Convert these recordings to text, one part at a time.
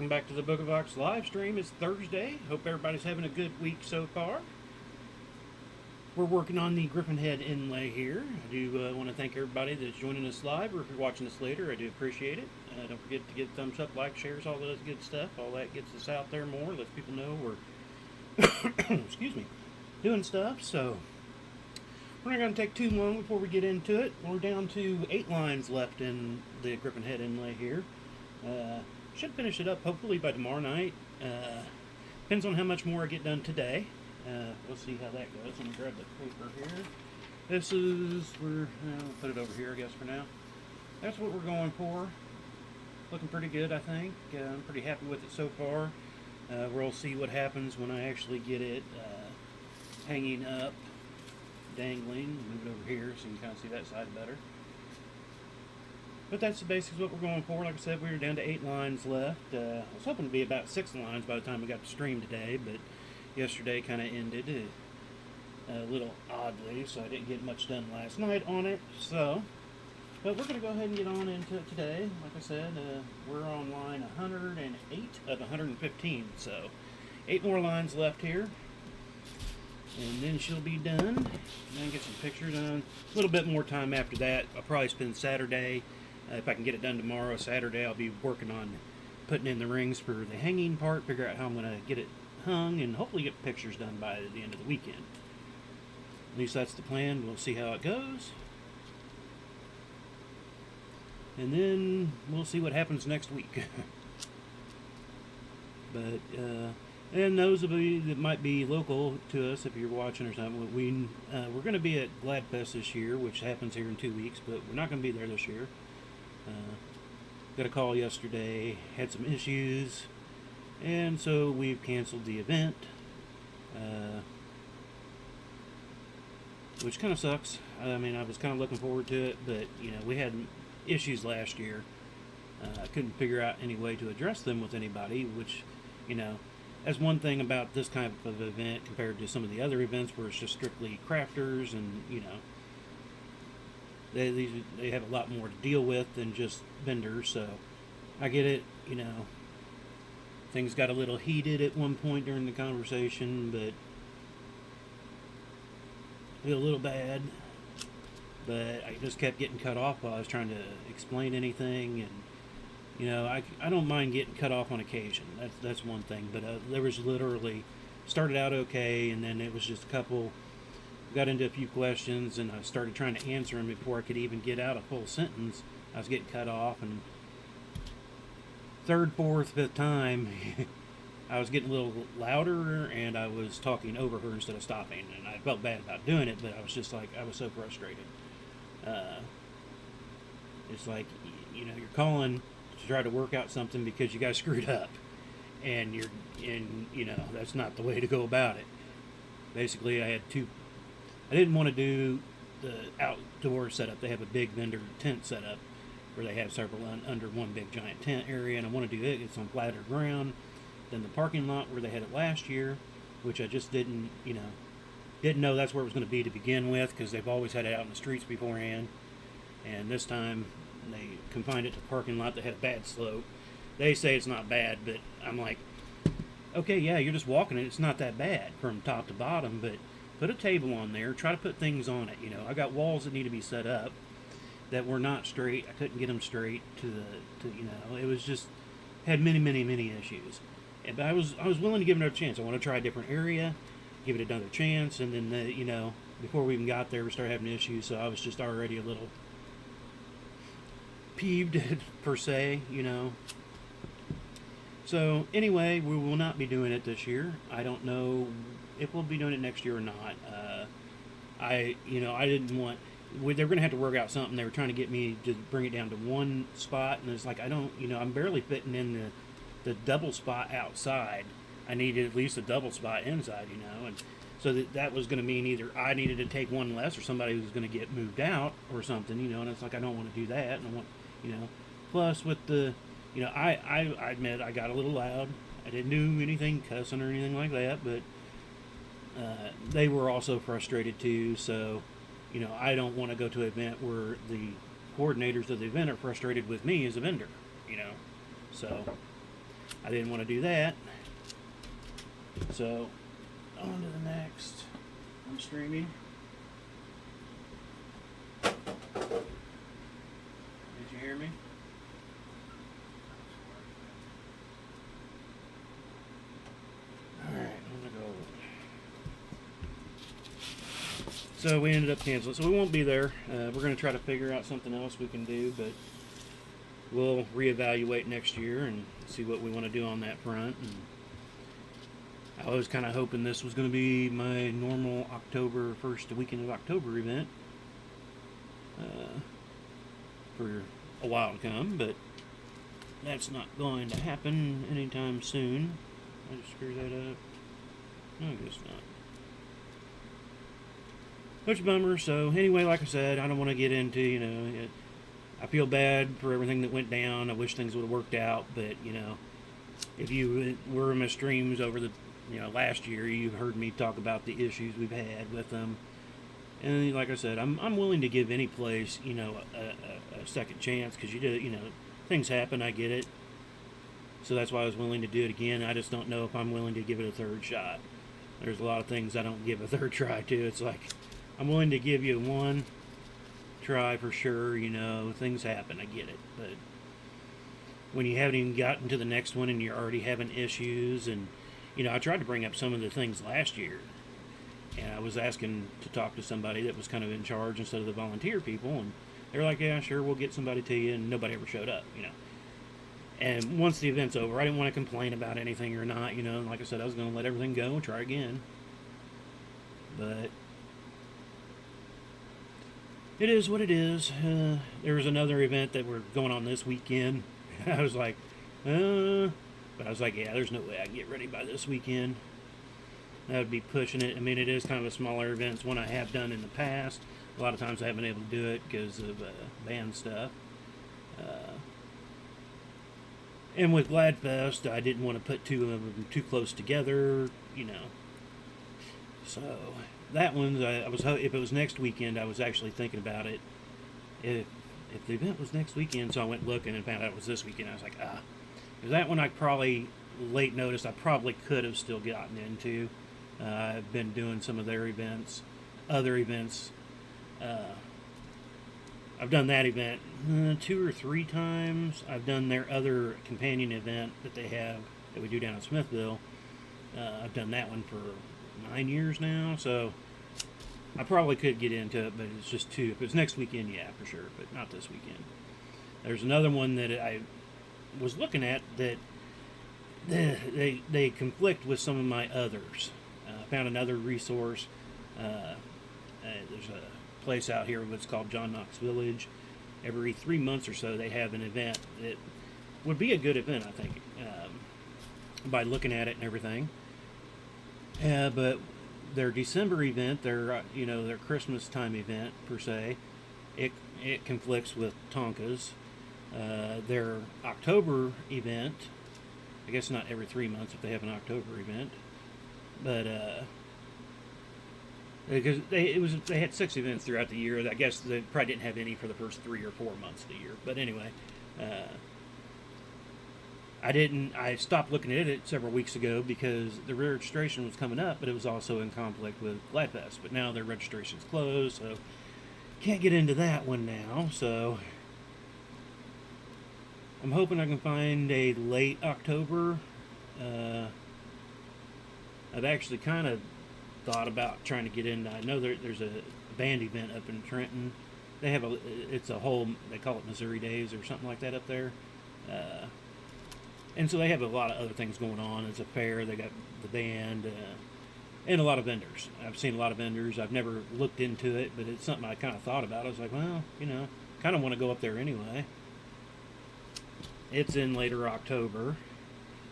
welcome back to the Booga live stream. It's Thursday. Hope everybody's having a good week so far. We're working on the Griffin Head inlay here. I do want to thank everybody that's joining us live, or if you're watching this later, I do appreciate it. Don't forget to get thumbs up, like, shares, all those good stuff. All that gets us out there more, lets people know we're excuse me, doing stuff. So we're not going to take too long before we get into it. We're down to 8 lines left in the Griffin Head inlay here. Should finish it up hopefully by tomorrow night. Depends on how much more I get done today. We'll see how that goes. Let me grab the paper here. This is, we'll put it over here I guess for now. That's what we're going for. Looking pretty good, I think. I'm pretty happy with it so far. We'll see what happens when I actually get it hanging up, dangling. Move it over here so you can kind of see that side better. But that's the basics of what we're going for. Like I said, we were down to 8 lines left. I was hoping to be about 6 lines by the time we got to stream today, but yesterday kind of ended a little oddly, so I didn't get much done last night on it. So, but we're going to go ahead and get on into it today. Like I said, we're on line 108 of 115, so 8 more lines left here. And then she'll be done. And then get some pictures on. A little bit more time after that. I'll probably spend Saturday. If I can get it done tomorrow, Saturday, I'll be working on putting in the rings for the hanging part, figure out how I'm going to get it hung, and hopefully get pictures done by the end of the weekend. At least that's the plan. We'll see how it goes. And then we'll see what happens next week. But, and those of you that might be local to us, if you're watching or something, we're going to be at Gladfest this year, which happens here in 2 weeks, but we're not going to be there this year. Got a call yesterday, had some issues, and so we've canceled the event, which kind of sucks. I mean, I was kind of looking forward to it, but, you know, we had issues last year. I couldn't figure out any way to address them with anybody, which, you know, that's one thing about this kind of event compared to some of the other events where it's just strictly crafters and, you know, they have a lot more to deal with than just vendors, so I get it, you know. Things got a little heated at one point during the conversation, but I feel a little bad. But I just kept getting cut off while I was trying to explain anything, and you know, I don't mind getting cut off on occasion. That's one thing, but there was literally started out okay, and then it was just a couple. Got into a few questions, and I started trying to answer them before I could even get out a full sentence. I was getting cut off, and third, fourth, fifth time, I was getting a little louder, and I was talking over her instead of stopping, and I felt bad about doing it, but I was just like, I was so frustrated. It's like, you know, you're calling to try to work out something because you guys screwed up, and you know, that's not the way to go about it. Basically, I didn't want to do the outdoor setup. They have a big vendor tent setup where they have several under one big giant tent area, and I want to do it. It's on flatter ground than the parking lot where they had it last year, which I just didn't know that's where it was going to be to begin with, because they've always had it out in the streets beforehand, and this time they confined it to the parking lot that had a bad slope. They say it's not bad, but I'm like, okay, yeah, you're just walking it. It's not that bad from top to bottom, but put a table on there. Try to put things on it. You know, I got walls that need to be set up that were not straight. I couldn't get them straight to you know, it was just had many issues. But I was willing to give it another chance. I want to try a different area, give it another chance, and then you know, before we even got there, we started having issues. So I was just already a little peeved per se, you know. So anyway, we will not be doing it this year. I don't know if we'll be doing it next year or not. I didn't want. They were going to have to work out something. They were trying to get me to bring it down to one spot, and it's like, I'm barely fitting in the double spot outside. I needed at least a double spot inside, you know, and so that was going to mean either I needed to take one less, or somebody was going to get moved out or something, you know. And it's like, I don't want to do that, and I want, you know. Plus with the, you know, I admit I got a little loud. I didn't do anything cussing or anything like that, but they were also frustrated too. So, you know, I don't want to go to an event where the coordinators of the event are frustrated with me as a vendor, you know. So I didn't want to do that. So, on to the next. I'm streaming. Did you hear me? Alright, I'm gonna go. So we ended up canceling. So we won't be there. We're going to try to figure out something else we can do, but we'll reevaluate next year and see what we want to do on that front. And I was kind of hoping this was going to be my normal October, first weekend of October event for a while to come, but that's not going to happen anytime soon. I just screwed that up. No, I guess not. Which bummer. So anyway, like I said, I don't want to get into, I feel bad for everything that went down. I wish things would have worked out, but, if you were in my streams over the, last year, you've heard me talk about the issues we've had with them. And like I said, I'm willing to give any place, a second chance, because things happen, I get it. So that's why I was willing to do it again. I just don't know if I'm willing to give it a third shot. There's a lot of things I don't give a third try to. It's like, I'm willing to give you one try for sure, things happen, I get it. But when you haven't even gotten to the next one and you're already having issues, and, I tried to bring up some of the things last year, and I was asking to talk to somebody that was kind of in charge instead of the volunteer people, and they were like, yeah, sure, we'll get somebody to you, and nobody ever showed up, And once the event's over, I didn't want to complain about anything or not, and like I said, I was going to let everything go and try again. But it is what it is. There was another event that we're going on this weekend. I was like, but I was like, yeah, there's no way I can get ready by this weekend. That would be pushing it. I mean, it is kind of a smaller event. It's one I have done in the past. A lot of times I haven't been able to do it because of band stuff. And with Gladfest, I didn't want to put two of them too close together, So that one, if it was next weekend, I was actually thinking about it. If the event was next weekend, so I went looking and found out it was this weekend. I was like, because that one I probably late notice I probably could have still gotten into. I've been doing some of their events, other events. I've done that event 2 or 3 times. I've done their other companion event that they have that we do down in Smithville. I've done that one for 9 years now, so I probably could get into it, but it's just too. If it's next weekend, yeah, for sure, but not this weekend. There's another one that I was looking at that they conflict with some of my others. I found another resource. There's a place out here that's called John Knox Village. Every 3 months or so, they have an event that would be a good event, I think, by looking at it and everything. But their December event, their Christmas time event per se, it conflicts with Tonka's. Their October event, I guess not every 3 months if they have an October event, but because they had 6 events throughout the year. I guess they probably didn't have any for the first 3 or 4 months of the year. But anyway, I stopped looking at it several weeks ago because the registration was coming up, but it was also in conflict with Gladfest. But now their registration's closed, so can't get into that one now. So I'm hoping I can find a late October. I've actually kind of thought about trying to get in. I know there's a band event up in Trenton. They have they call it Missouri Days or something like that up there. And so they have a lot of other things going on. It's a fair. They got the band and a lot of vendors. I've seen a lot of vendors. I've never looked into it, but it's something I kind of thought about. I was like, well, kind of want to go up there anyway. It's in later October.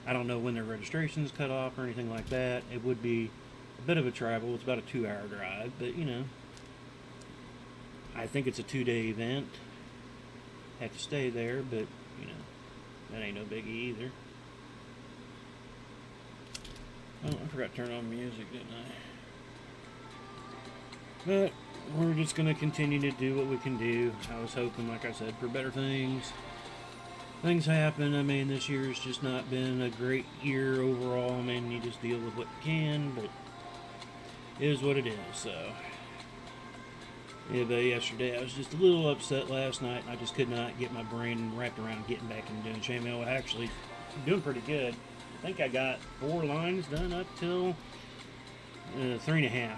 I don't know when their registration's cut off or anything like that. It would be a bit of a travel. It's about a 2-hour drive, but I think it's a 2-day event. Have to stay there, but that ain't no biggie either. Oh, I forgot to turn on music, didn't I? But we're just going to continue to do what we can do. I was hoping, like I said, for better things. things happen. I mean, this year's just not been a great year overall. I mean, you just deal with what you can, but it is what it is. So, yeah, but yesterday I was just a little upset last night, and I just could not get my brain wrapped around getting back into doing chainmail. Actually, I'm doing pretty good. I think I got 4 lines done up till 3.5.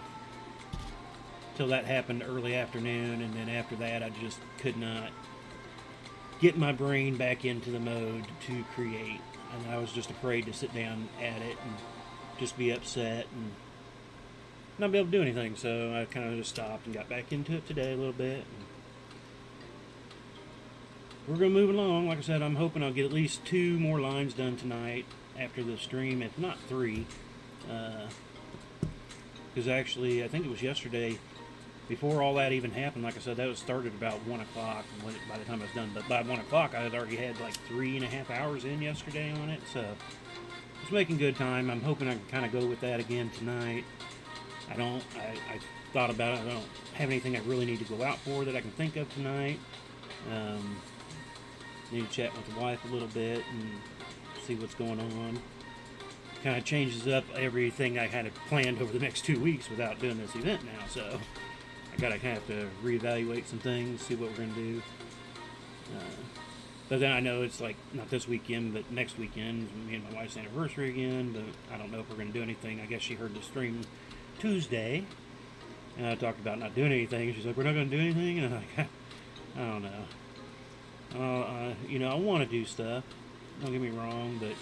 Till that happened early afternoon, and then after that, I just could not get my brain back into the mode to create, and I was just afraid to sit down at it and just be upset and not be able to do anything. So I kind of just stopped and got back into it today a little bit. And we're gonna move along. Like I said, I'm hoping I'll get at least 2 more lines done tonight after the stream, if not 3. Because actually, I think it was yesterday. Before all that even happened, like I said, that was started about 1 o'clock by the time I was done. But by 1 o'clock, I had already had like 3.5 hours in yesterday on it. So it's making good time. I'm hoping I can kind of go with that again tonight. I thought about it. I don't have anything I really need to go out for that I can think of tonight. Need to chat with the wife a little bit and see what's going on. Kind of changes up everything I had planned over the next 2 weeks without doing this event now. So I gotta kind of have to reevaluate some things, see what we're gonna do. But then I know it's like not this weekend, but next weekend, me and my wife's anniversary again. But I don't know if we're gonna do anything. I guess she heard the stream Tuesday, and I talked about not doing anything. She's like, "We're not gonna do anything," and I'm like, "I don't know. I want to do stuff. Don't get me wrong, but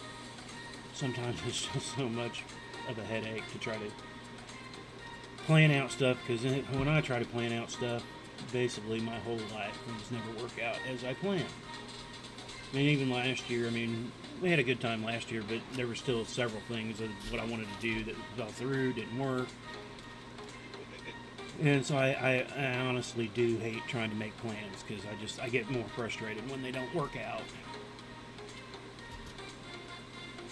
sometimes it's just so much of a headache to try to plan out stuff, because when I try to plan out stuff, basically my whole life things never work out as I plan. I mean, even last year, we had a good time last year, but there were still several things of what I wanted to do that fell through, didn't work. And so I honestly do hate trying to make plans, because I get more frustrated when they don't work out.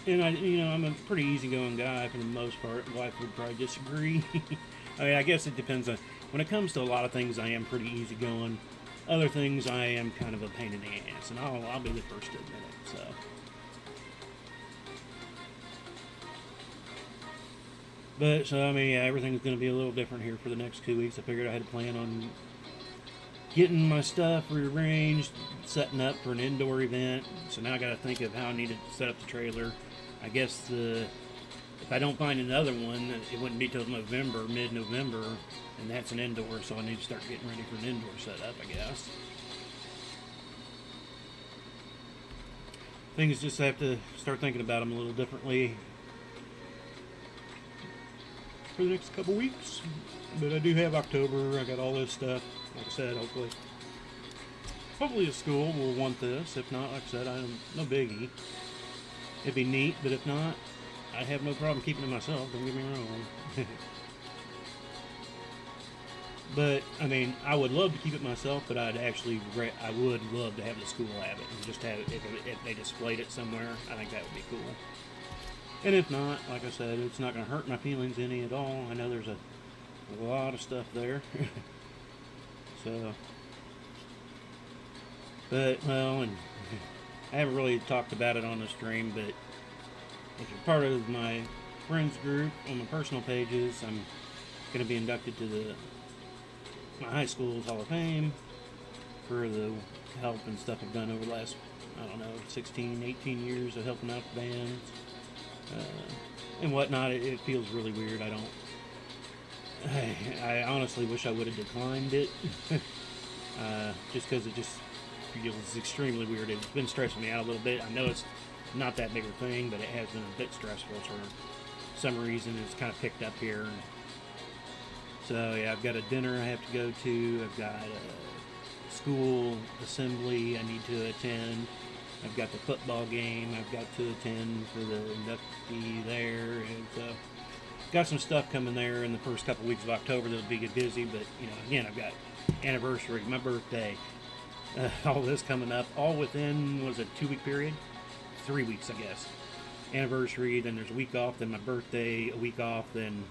And I'm a pretty easygoing guy for the most part. Wife would probably disagree. I guess it depends on, when it comes to a lot of things, I am pretty easygoing. Other things, I am kind of a pain in the ass, and I'll be the first to admit it. So, everything's going to be a little different here for the next 2 weeks. I figured I had to plan on getting my stuff rearranged, setting up for an indoor event. So now I got to think of how I need to set up the trailer. I guess if I don't find another one, it wouldn't be till November, mid-November, and that's an indoor, so I need to start getting ready for an indoor setup, I guess. Things just have to start thinking about them a little differently for the next couple weeks. But I do have October. I got all this stuff. Like I said, hopefully the school will want this. If not, like I said, no biggie. It'd be neat, but if not, I have no problem keeping it myself. Don't get me wrong. But I would love to keep it myself, but I would love to have the school have it and just have it if they displayed it somewhere. I think that would be cool. And if not, like I said, it's not going to hurt my feelings any at all. I know there's a lot of stuff there. So, and I haven't really talked about it on the stream, but if you're part of my friends group on my personal pages, I'm going to be inducted to my high school's Hall of Fame for the help and stuff I've done over the last, 16, 18 years of helping out the bands and whatnot. It feels really weird. I honestly wish I would have declined it just because it just feels extremely weird. It's been stressing me out a little bit. I know it's not that big a thing, but it has been a bit stressful for some reason. It's kind of picked up here. So yeah, I've got a dinner I have to go to. I've got a school assembly I need to attend. I've got the football game I've got to attend for the inductee there. And so got some stuff coming there in the first couple weeks of October that'll be busy. But again, I've got anniversary, my birthday, all this coming up, all within, was it a 2-week period? 3 weeks, I guess. Anniversary, then there's a week off, then my birthday, a week off, then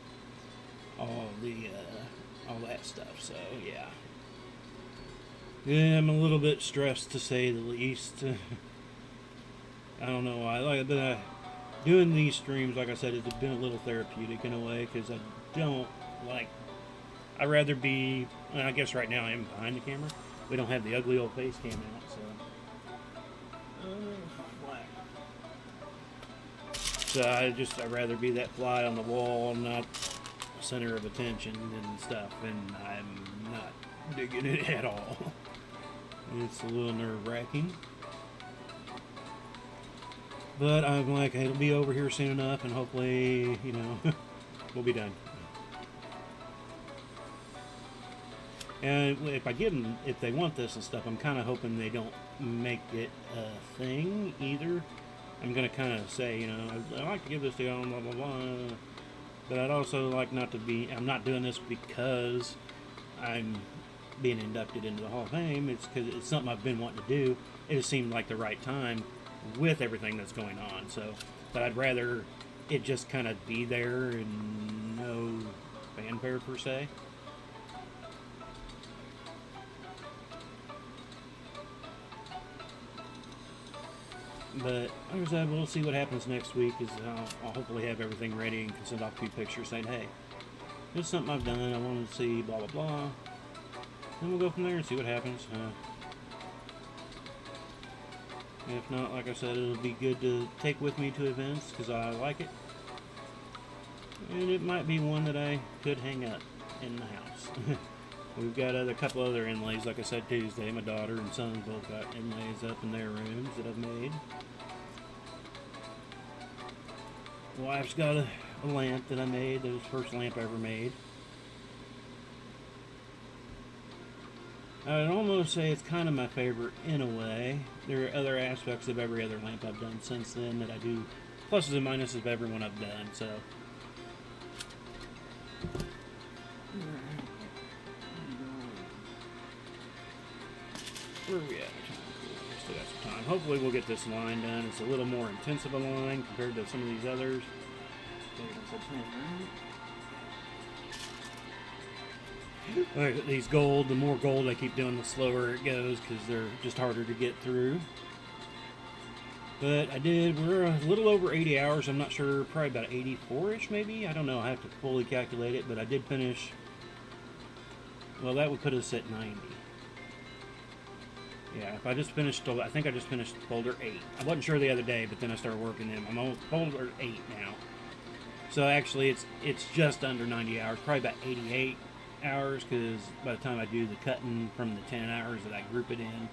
all that stuff. So yeah, I'm a little bit stressed, to say the least. I don't know. I like doing these streams. Like I said, it's been a little therapeutic in a way because I don't like. I'd rather be. I guess right now I am behind the camera. We don't have the ugly old face cam out, so. So I'd rather be that fly on the wall, not center of attention and stuff, and I'm not digging it at all. It's a little nerve-wracking. But I'm like, it'll be over here soon enough, and hopefully, you know, we'll be done. And if I give them, if they want this and stuff, I'm kind of hoping they don't make it a thing either. I'm going to kind of say, you know, I like to give this to y'all, blah, blah, blah. But I'd also like not to be, I'm not doing this because I'm being inducted into the Hall of Fame. It's because it's something I've been wanting to do. It just seemed like the right time with everything that's going on. So, but I'd rather it just kind of be there and no fanfare per se. But like I said, we'll see what happens next week. I'll hopefully have everything ready and can send off a few pictures saying, hey, this is something I've done, I wanted to see, blah, blah, blah. And we'll go from there and see what happens. If not, like I said, it'll be good to take with me to events because I like it. And it might be one that I could hang up in the house. We've got a couple other inlays, like I said Tuesday. My daughter and son both got inlays up in their rooms that I've made. Wife's got a lamp that I made. That was the first lamp I ever made. I'd almost say it's kind of my favorite in a way. There are other aspects of every other lamp I've done since then that I do pluses and minuses of every one I've done, so. Where are we at? Still got some time. Hopefully we'll get this line done. It's a little more intensive a line compared to some of these others. Like these gold, the more gold I keep doing, the slower it goes because they're just harder to get through. But we're a little over 80 hours. I'm not sure, probably about 84-ish maybe. I don't know. I have to fully calculate it, but I did finish. Well, that would put us at 90. Yeah, if I just finished, I think I just finished folder 8. I wasn't sure the other day, but then I started working them. I'm on folder 8 now. So actually, it's just under 90 hours, probably about 88 hours, because by the time I do the cutting from the 10 hours that I group it in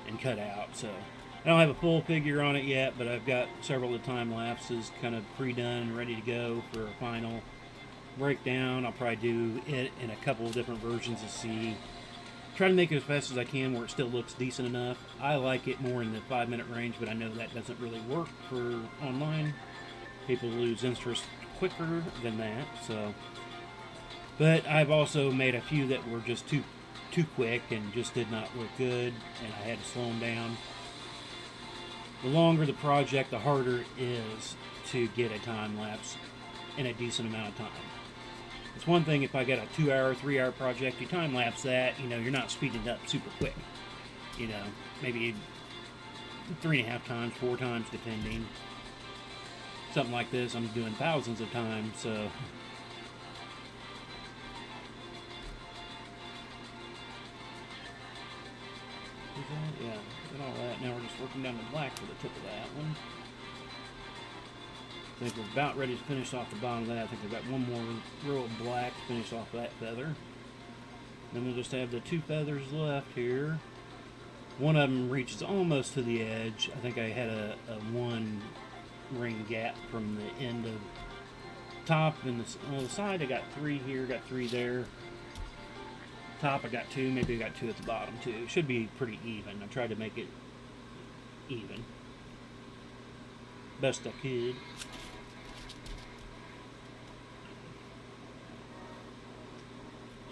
and cut out. So I don't have a full figure on it yet, but I've got several of the time lapses kind of pre-done and ready to go for a final breakdown. I'll probably do it in a couple of different versions to see. Try to make it as fast as I can where it still looks decent enough. I like it more in the 5-minute range, but I know that doesn't really work for online. People lose interest quicker than that. So, but I've also made a few that were just too quick and just did not look good, and I had to slow them down. The longer the project, the harder it is to get a time lapse in a decent amount of time. It's one thing if I got a 2-hour, 3-hour project, you time lapse that, you know, you're not speeding up super quick. You know, maybe 3.5 times, 4 times, depending. Something like this, I'm doing thousands of times, so. Yeah, got all that. Now we're just working down the black for the tip of that one. I think we're about ready to finish off the bottom of that. I think we've got one more row of black to finish off that feather. Then we'll just have the 2 feathers left here. One of them reaches almost to the edge. I think I had a 1 ring gap from the end of top and on the side. I got 3 here, got 3 there. Top I got 2, maybe I got 2 at the bottom too. It should be pretty even. I tried to make it even best I could.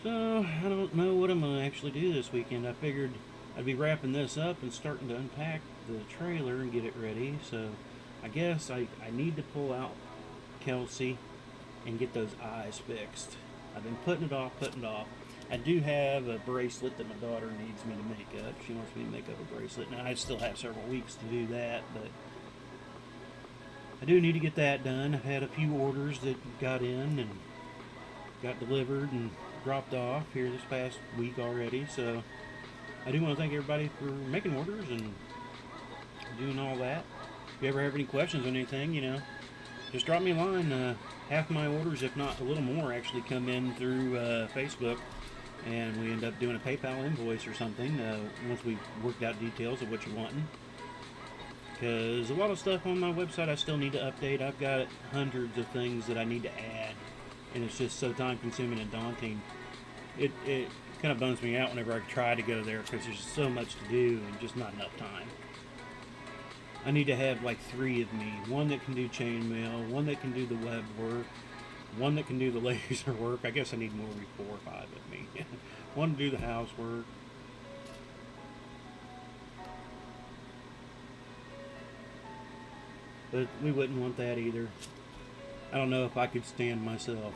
So I don't know what I'm gonna actually do this weekend. I figured I'd be wrapping this up and starting to unpack the trailer and get it ready. So I guess I need to pull out Kelsey and get those eyes fixed. I've been putting it off. I do have a bracelet that my daughter needs me to make up. She wants me to make up a bracelet. Now, I still have several weeks to do that, but I do need to get that done. I've had a few orders that got in and got delivered and dropped off here this past week already, so I do want to thank everybody for making orders and doing all that. If you ever have any questions on anything, just drop me a line. Half my orders, if not a little more, actually come in through Facebook, and we end up doing a PayPal invoice or something once we've worked out details of what you're wanting. Because a lot of stuff on my website I still need to update. I've got hundreds of things that I need to add, and it's just so time consuming and daunting. It kind of bums me out whenever I try to go there because there's so much to do and just not enough time. I need to have like 3 of me. One that can do chainmail, one that can do the web work, one that can do the laser work. I guess I need more than 4 or 5 of me. One to do the housework. But we wouldn't want that either. I don't know if I could stand myself.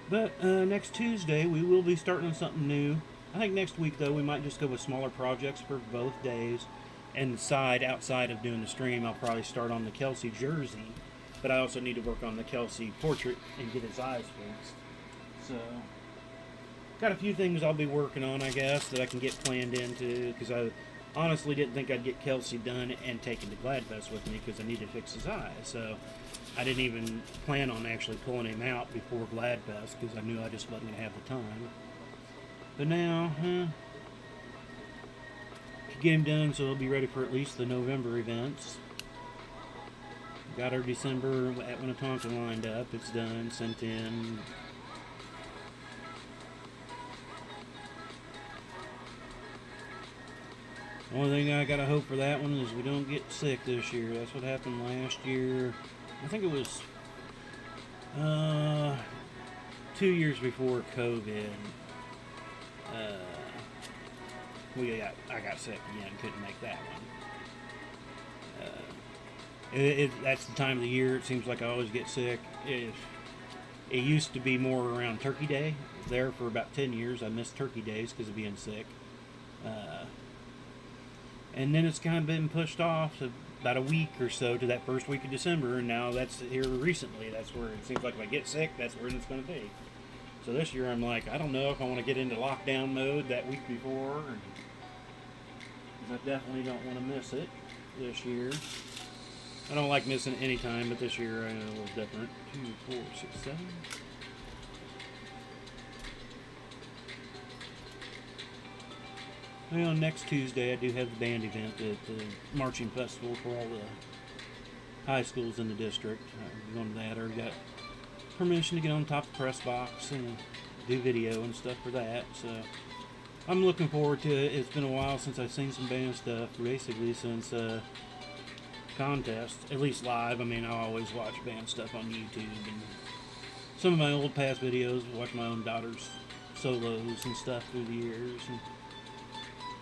But next Tuesday we will be starting on something new. I think next week though we might just go with smaller projects for both days. And outside of doing the stream, I'll probably start on the Kelsey jersey. But I also need to work on the Kelsey portrait and get his eyes fixed. So, got a few things I'll be working on, I guess, that I can get planned into. Because I honestly didn't think I'd get Kelsey done and taken to Gladfest with me because I need to fix his eyes. So, I didn't even plan on actually pulling him out before Gladfest because I knew I just wasn't going to have the time. But now, could get him done so he'll be ready for at least the November events. Got our December at Winnetonka lined up. It's done, sent in. The only thing I gotta hope for that one is we don't get sick this year. That's what happened last year. I think it was 2 years before COVID. I got sick again. Couldn't make that one. That's the time of the year. It seems like I always get sick. It used to be more around Turkey Day. I was there for about 10 years. I missed Turkey Days because of being sick. And then it's kind of been pushed off about a week or so to that first week of December, and now that's here recently. That's where it seems like if I get sick, that's where it's going to be. So this year I'm like, I don't know if I want to get into lockdown mode that week before. I definitely don't want to miss it this year. I don't like missing it any time, but this year I know a little different. 2, 4, 6, 7. Well, next Tuesday I do have the band event at the marching festival for all the high schools in the district. I'm going to that. I already got permission to get on top of the press box and do video and stuff for that. So I'm looking forward to it. It's been a while since I've seen some band stuff, basically since contest, at least live. I mean, I always watch band stuff on YouTube and some of my old past videos, watch my own daughter's solos and stuff through the years, and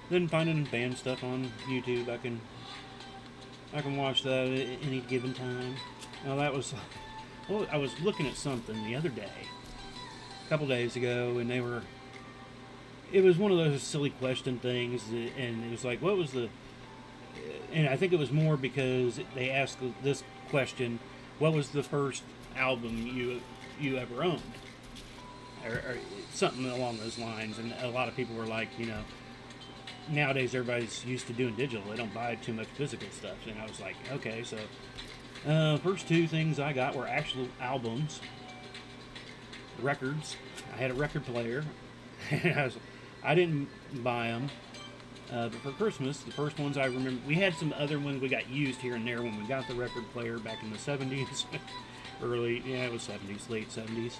then finding band stuff on YouTube, I can watch that at any given time. Now that was, well, I was looking at something the other day, a couple days ago, and it was one of those silly question things, and it was like, what was the, and I think it was more because they asked this question, what was the first album you ever owned? Or something along those lines, and a lot of people were like, nowadays everybody's used to doing digital. They don't buy too much physical stuff. And I was like, okay, so first 2 things I got were actual albums, records. I had a record player. I didn't buy them. But for Christmas, the first ones I remember, we had some other ones we got used here and there when we got the record player back in the 70s. It was 70s, late 70s.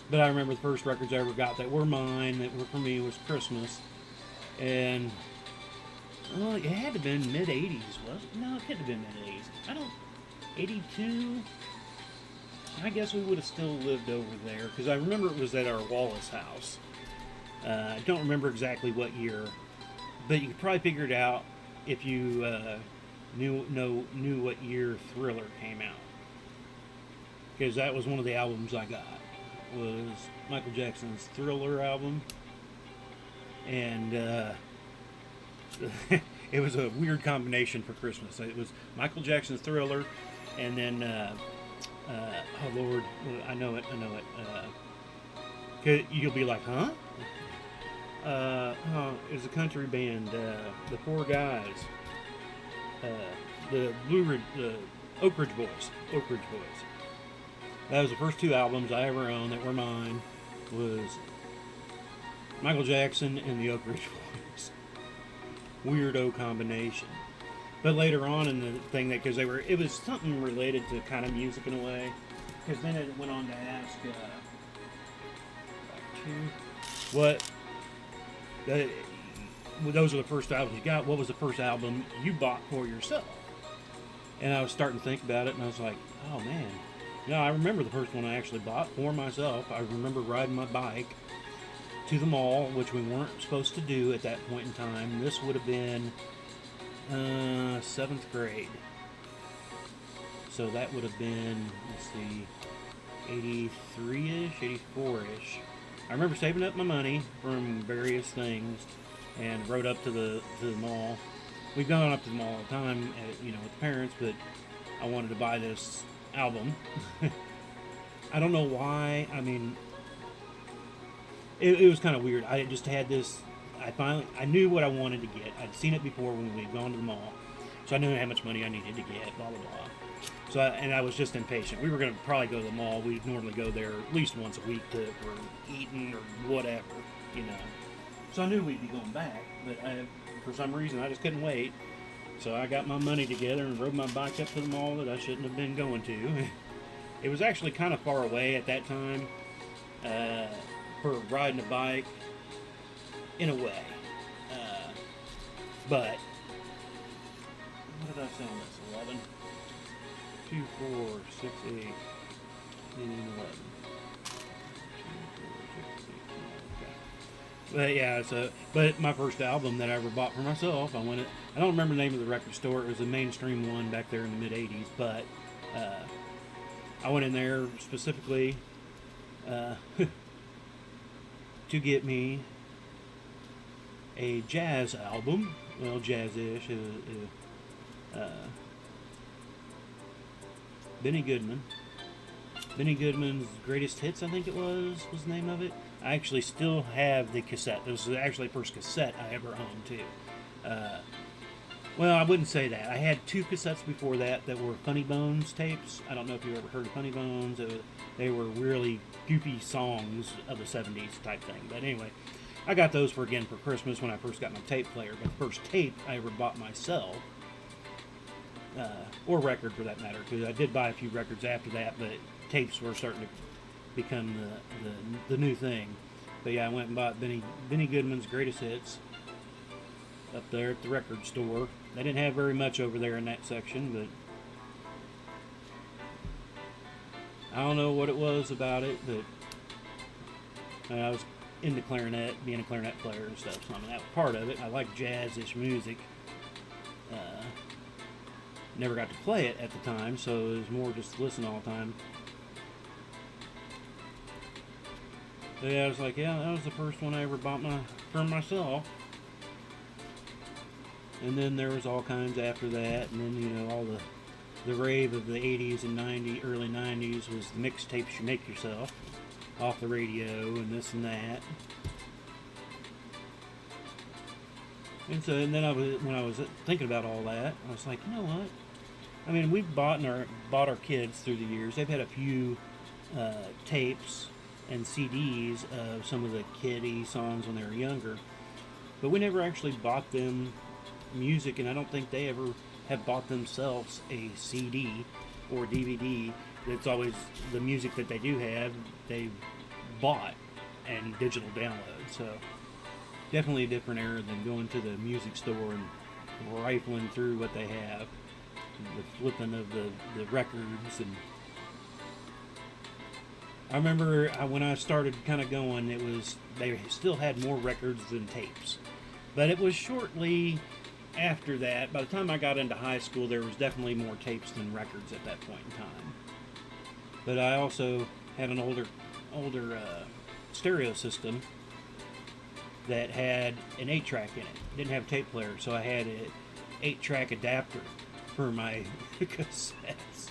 But I remember the first records I ever got that were mine, that were for me, was Christmas. And, well, it had to have been mid-80s, was it? No, it couldn't have been mid-80s. 82? I guess we would have still lived over there, because I remember it was at our Wallace house. I don't remember exactly what year, but you could probably figure it out. if you knew what year Thriller came out, because that was one of the albums I got, was Michael Jackson's Thriller album, and it was a weird combination for Christmas. It was Michael Jackson's Thriller, and then oh Lord, I know it. You'll be like, huh? It was a country band, the Four Guys, the Oak Ridge Boys. That was the first two albums I ever owned that were mine. Was Michael Jackson and the Oak Ridge Boys. Weirdo combination. But later on in the thing, that because it was something related to kind of music in a way. Because then it went on to ask, those are the first albums you got. What was the first album you bought for yourself? And I was starting to think about it, and I was like, oh man. No, I remember the first one I actually bought for myself. I remember riding my bike to the mall, which we weren't supposed to do at that point in time. This would have been 7th grade. So that would have been, let's see, 83-ish, 84-ish. I remember saving up my money from various things and rode up to the mall. We've gone up to the mall all the time, with the parents, but I wanted to buy this album. I don't know why. I mean, it was kind of weird. I just had this. I knew what I wanted to get. I'd seen it before when we'd gone to the mall, so I knew how much money I needed to get. Blah blah blah. So I was just impatient. We were going to probably go to the mall. We'd normally go there at least once a week for eating or whatever, So I knew we'd be going back, but for some reason I just couldn't wait. So I got my money together and rode my bike up to the mall that I shouldn't have been going to. It was actually kind of far away at that time for riding a bike, in a way. But what did I say on this? 11, 2, 4, 6, 8, 10, 11. But yeah, but my first album that I ever bought for myself, I don't remember the name of the record store. It was a mainstream one back there in the mid '80s. But I went in there specifically to get me a jazz album. Well, jazz-ish. Benny Goodman's Greatest Hits, I think it was the name of it. I actually still have the cassette. This was actually the first cassette I ever owned, too. Well, I wouldn't say that. I had two cassettes before that were Funny Bones tapes. I don't know if you've ever heard of Funny Bones. They were really goofy songs of the 70s type thing. But anyway, I got those for Christmas when I first got my tape player. But the first tape I ever bought myself, or record for that matter, because I did buy a few records after that, but tapes were starting to become the new thing. But yeah, I went and bought Benny Goodman's Greatest Hits up there at the record store. They didn't have very much over there in that section, but I don't know what it was about it, but I was into clarinet, being a clarinet player and stuff, so I mean that was part of it. I like jazz-ish music. Never got to play it at the time, so it was more just listen all the time. So yeah, I was like, yeah, that was the first one I ever bought for myself. And then there was all kinds after that, and then all the rave of the 80s and early 90s was the mixtapes you make yourself off the radio and this and that. And then when I was thinking about all that, I was like, you know what? I mean, we've bought our kids through the years. They've had a few tapes and CDs of some of the kiddie songs when they were younger, but we never actually bought them music, and I don't think they ever have bought themselves a CD or DVD. It's always the music that they do have, they bought and digital download. So definitely a different era than going to the music store and rifling through what they have, the flipping of the records. And I remember when I started kind of going, they still had more records than tapes, but it was shortly after that, by the time I got into high school, there was definitely more tapes than records at that point in time. But I also had an older stereo system that had an 8-track in it. It didn't have a tape player, so I had an 8-track adapter for my cassettes.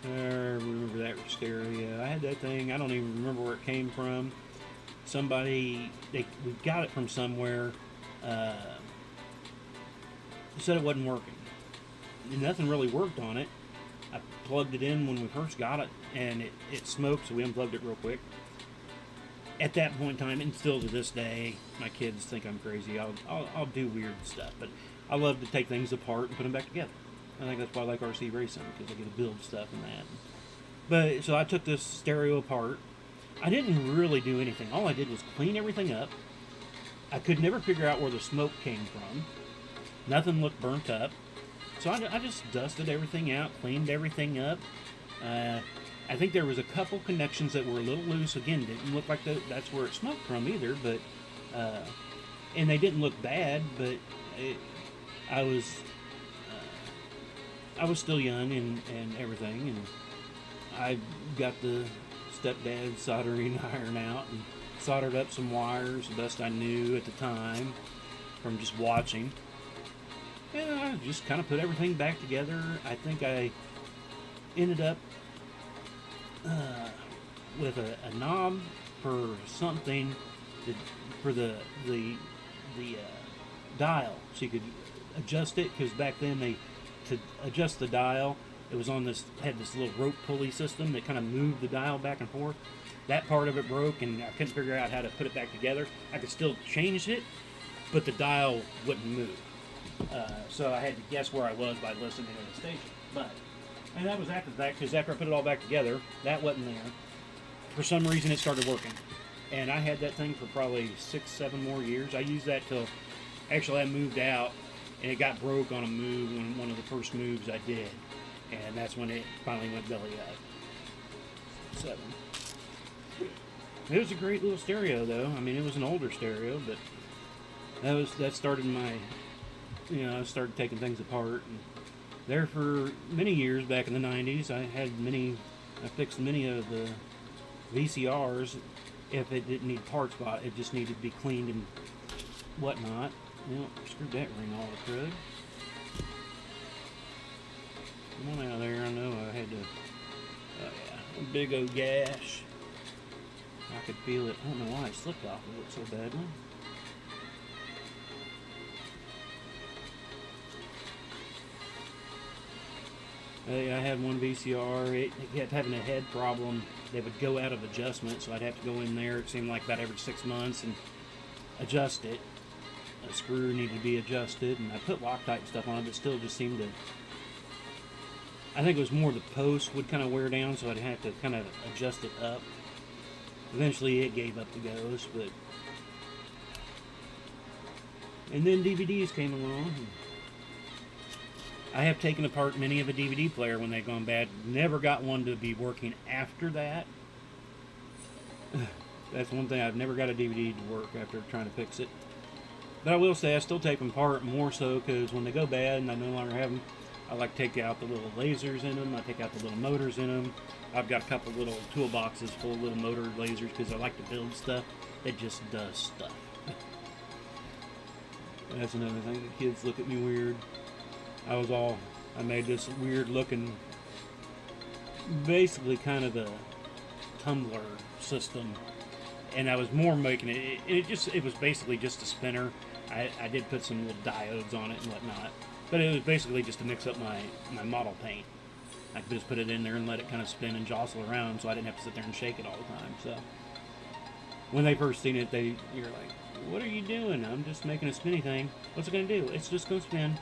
I remember that stereo. I had that thing. I don't even remember where it came from. We got it from somewhere. Said it wasn't working. Nothing really worked on it. I plugged it in when we first got it, and it smoked, so we unplugged it real quick. At that point in time, and still to this day, my kids think I'm crazy. I'll do weird stuff, but I love to take things apart and put them back together. I think that's why I like RC racing, because I get to build stuff and that. But so I took this stereo apart. I didn't really do anything. All I did was clean everything up. I could never figure out where the smoke came from. Nothing looked burnt up. So I just dusted everything out, cleaned everything up. I think there was a couple connections that were a little loose. Again, didn't look like that's where it smoked from either. But and they didn't look bad. But I was still young and everything, and I got the stepdad soldering iron out and soldered up some wires the best I knew at the time from just watching. And I just kind of put everything back together. I think I ended up with a knob for something for the dial, so you could adjust it, because back then to adjust the dial, it was had this little rope pulley system that kind of moved the dial back and forth. That part of it broke, and I couldn't figure out how to put it back together. I could still change it, but the dial wouldn't move. So I had to guess where I was by listening to the station. And that was after that, because after I put it all back together, that wasn't there. For some reason, it started working. And I had that thing for probably 6-7 more years. I used that till actually I moved out, and it got broke on a move, one of the first moves I did. And that's when it finally went belly up. 7. It was a great little stereo, though. I mean, it was an older stereo, but that started my, I started taking things apart. And there for many years back in the 90s, I fixed many of the VCRs. If it didn't need parts bought, it just needed to be cleaned and whatnot. Screwed that ring all the crud. Come on out of there. I know I had to. Oh yeah, a big old gash. I could feel it. I don't know why it slipped off of it so badly. I had one VCR. It kept having a head problem. They would go out of adjustment, so I'd have to go in there. It seemed like about every 6 months and adjust it. A screw needed to be adjusted, and I put Loctite and stuff on it, but still just seemed to. I think it was more the post would kind of wear down, so I'd have to kind of adjust it up. Eventually, it gave up the ghost, but. And then DVDs came along. I have taken apart many of a DVD player when they've gone bad. Never got one to be working after that. That's one thing. I've never got a DVD to work after trying to fix it. But I will say I still take them apart, more so because when they go bad and I no longer have them, I like to take out the little lasers in them. I take out the little motors in them. I've got a couple little toolboxes full of little motor lasers because I like to build stuff that just does stuff. That's another thing. The kids look at me weird. I made this weird looking, basically kind of a tumbler system, and I was more making it. It was basically just a spinner. I did put some little diodes on it and whatnot, but it was basically just to mix up my model paint. I could just put it in there and let it kind of spin and jostle around, so I didn't have to sit there and shake it all the time. So when they first seen it, you're like, "What are you doing?" "I'm just making a spinny thing." "What's it gonna do?" "It's just gonna spin."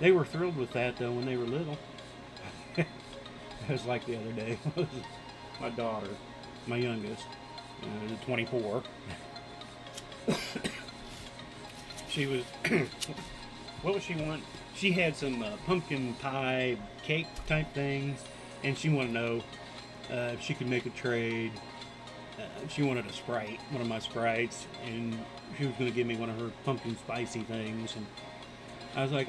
They were thrilled with that, though, when they were little. It was like the other day. My daughter, my youngest, 24. She was... What would she want? She had some pumpkin pie cake type things, and she wanted to know if she could make a trade She wanted a Sprite, one of my Sprites, and she was going to give me one of her pumpkin spicy things. And I was like,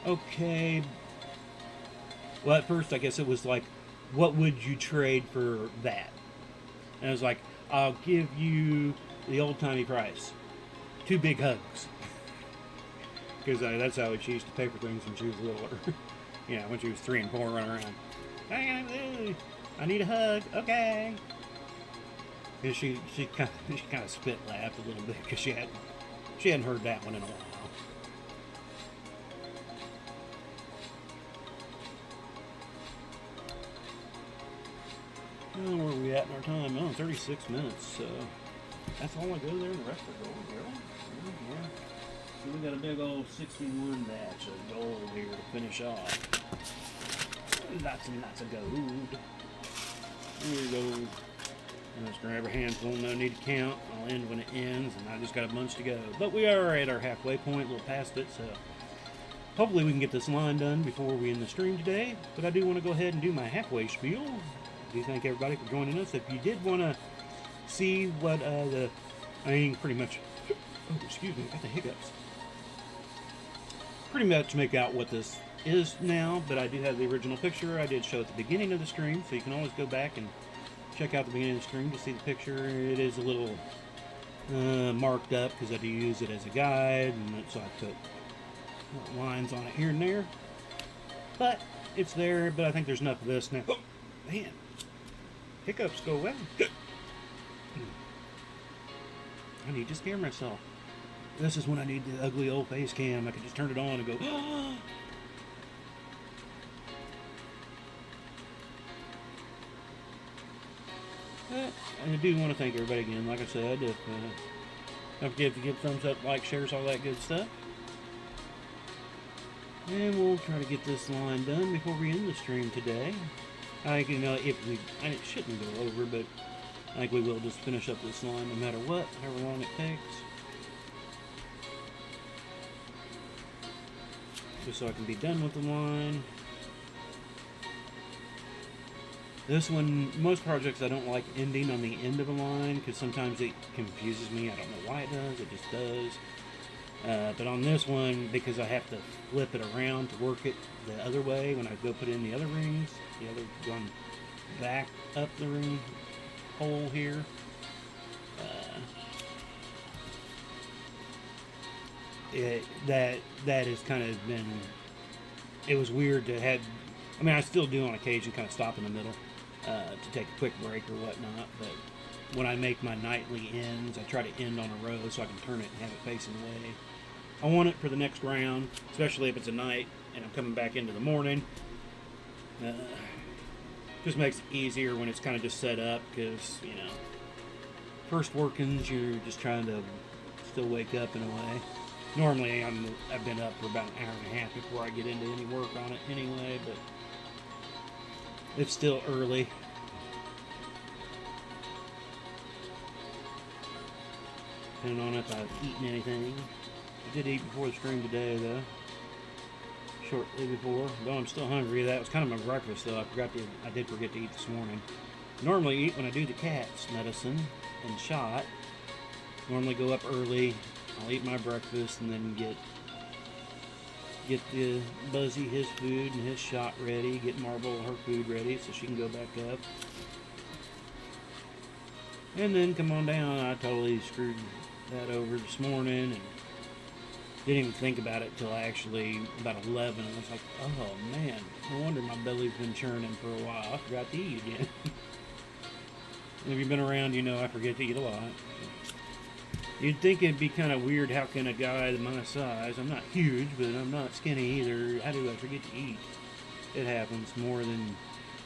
okay. Well, at first, I guess it was like, what would you trade for that? And I was like, I'll give you the old-timey price. 2 big hugs. Because that's how she used to pay for things when she was littler. Yeah, when she was 3 and 4 running around. I need a hug. Okay. And she kind of spit laughed a little bit because she hadn't heard that one in a while. Oh, where are we at in our time? Oh, 36 minutes. So that's all I go there, and the rest are gold. Really? Yeah. So we got a big old 61 batch of gold here to finish off. Lots and lots of gold. Here we go. And let's grab a handful, no need to count. I'll end when it ends, and I just got a bunch to go. But we are at our halfway point, a little past it, so hopefully we can get this line done before we end the stream today. But I do want to go ahead and do my halfway spiel. I do thank everybody for joining us. If you did want to see what pretty much, oh, excuse me, I got the hiccups. Pretty much make out what this is now, but I do have the original picture I did show at the beginning of the stream, so you can always go back and check out the beginning of the stream to see the picture. It is a little marked up because I do use it as a guide, and so I put lines on it here and there. But it's there, but I think there's enough of this now. Oh, man. Hiccups go away. I need to scare myself. This is when I need the ugly old face cam. I can just turn it on and go, oh! I do want to thank everybody again. Like I said, don't forget to give thumbs up, like, shares, all that good stuff. And we'll try to get this line done before we end the stream today. I think, and it shouldn't go over, but I think we will just finish up this line no matter what, however long it takes. Just so I can be done with the line. This one, most projects I don't like ending on the end of a line because sometimes it confuses me. I don't know why it does, it just does. But on this one, because I have to flip it around to work it the other way when I go put in the other rings, going back up the ring hole here. That has kind of been, it was weird to have, I still do on occasion kind of stop in the middle to take a quick break or whatnot, but when I make my nightly ends, I try to end on a row so I can turn it and have it facing away. I want it for the next round, especially if it's a night and I'm coming back into the morning. Just makes it easier when it's kind of just set up because, first workings, you're just trying to still wake up in a way. Normally, I've been up for about an hour and a half before I get into any work on it anyway, but it's still early. Depending on if I've eaten anything. I did eat before the stream today, though. Shortly before. Though I'm still hungry. That was kind of my breakfast, though. I did forget to eat this morning. Normally eat when I do the cat's medicine and shot. Normally go up early. I'll eat my breakfast and then get the Buzzy his food and his shot ready, get Marble her food ready so she can go back up. And then come on down. I totally screwed that over this morning and didn't even think about it till actually about 11. And I was like, oh man, no wonder my belly's been churning for a while. I forgot to eat again. If you've been around, I forget to eat a lot. You'd think it'd be kind of weird, how can a guy my size, I'm not huge, but I'm not skinny either, how do I forget to eat? It happens more than,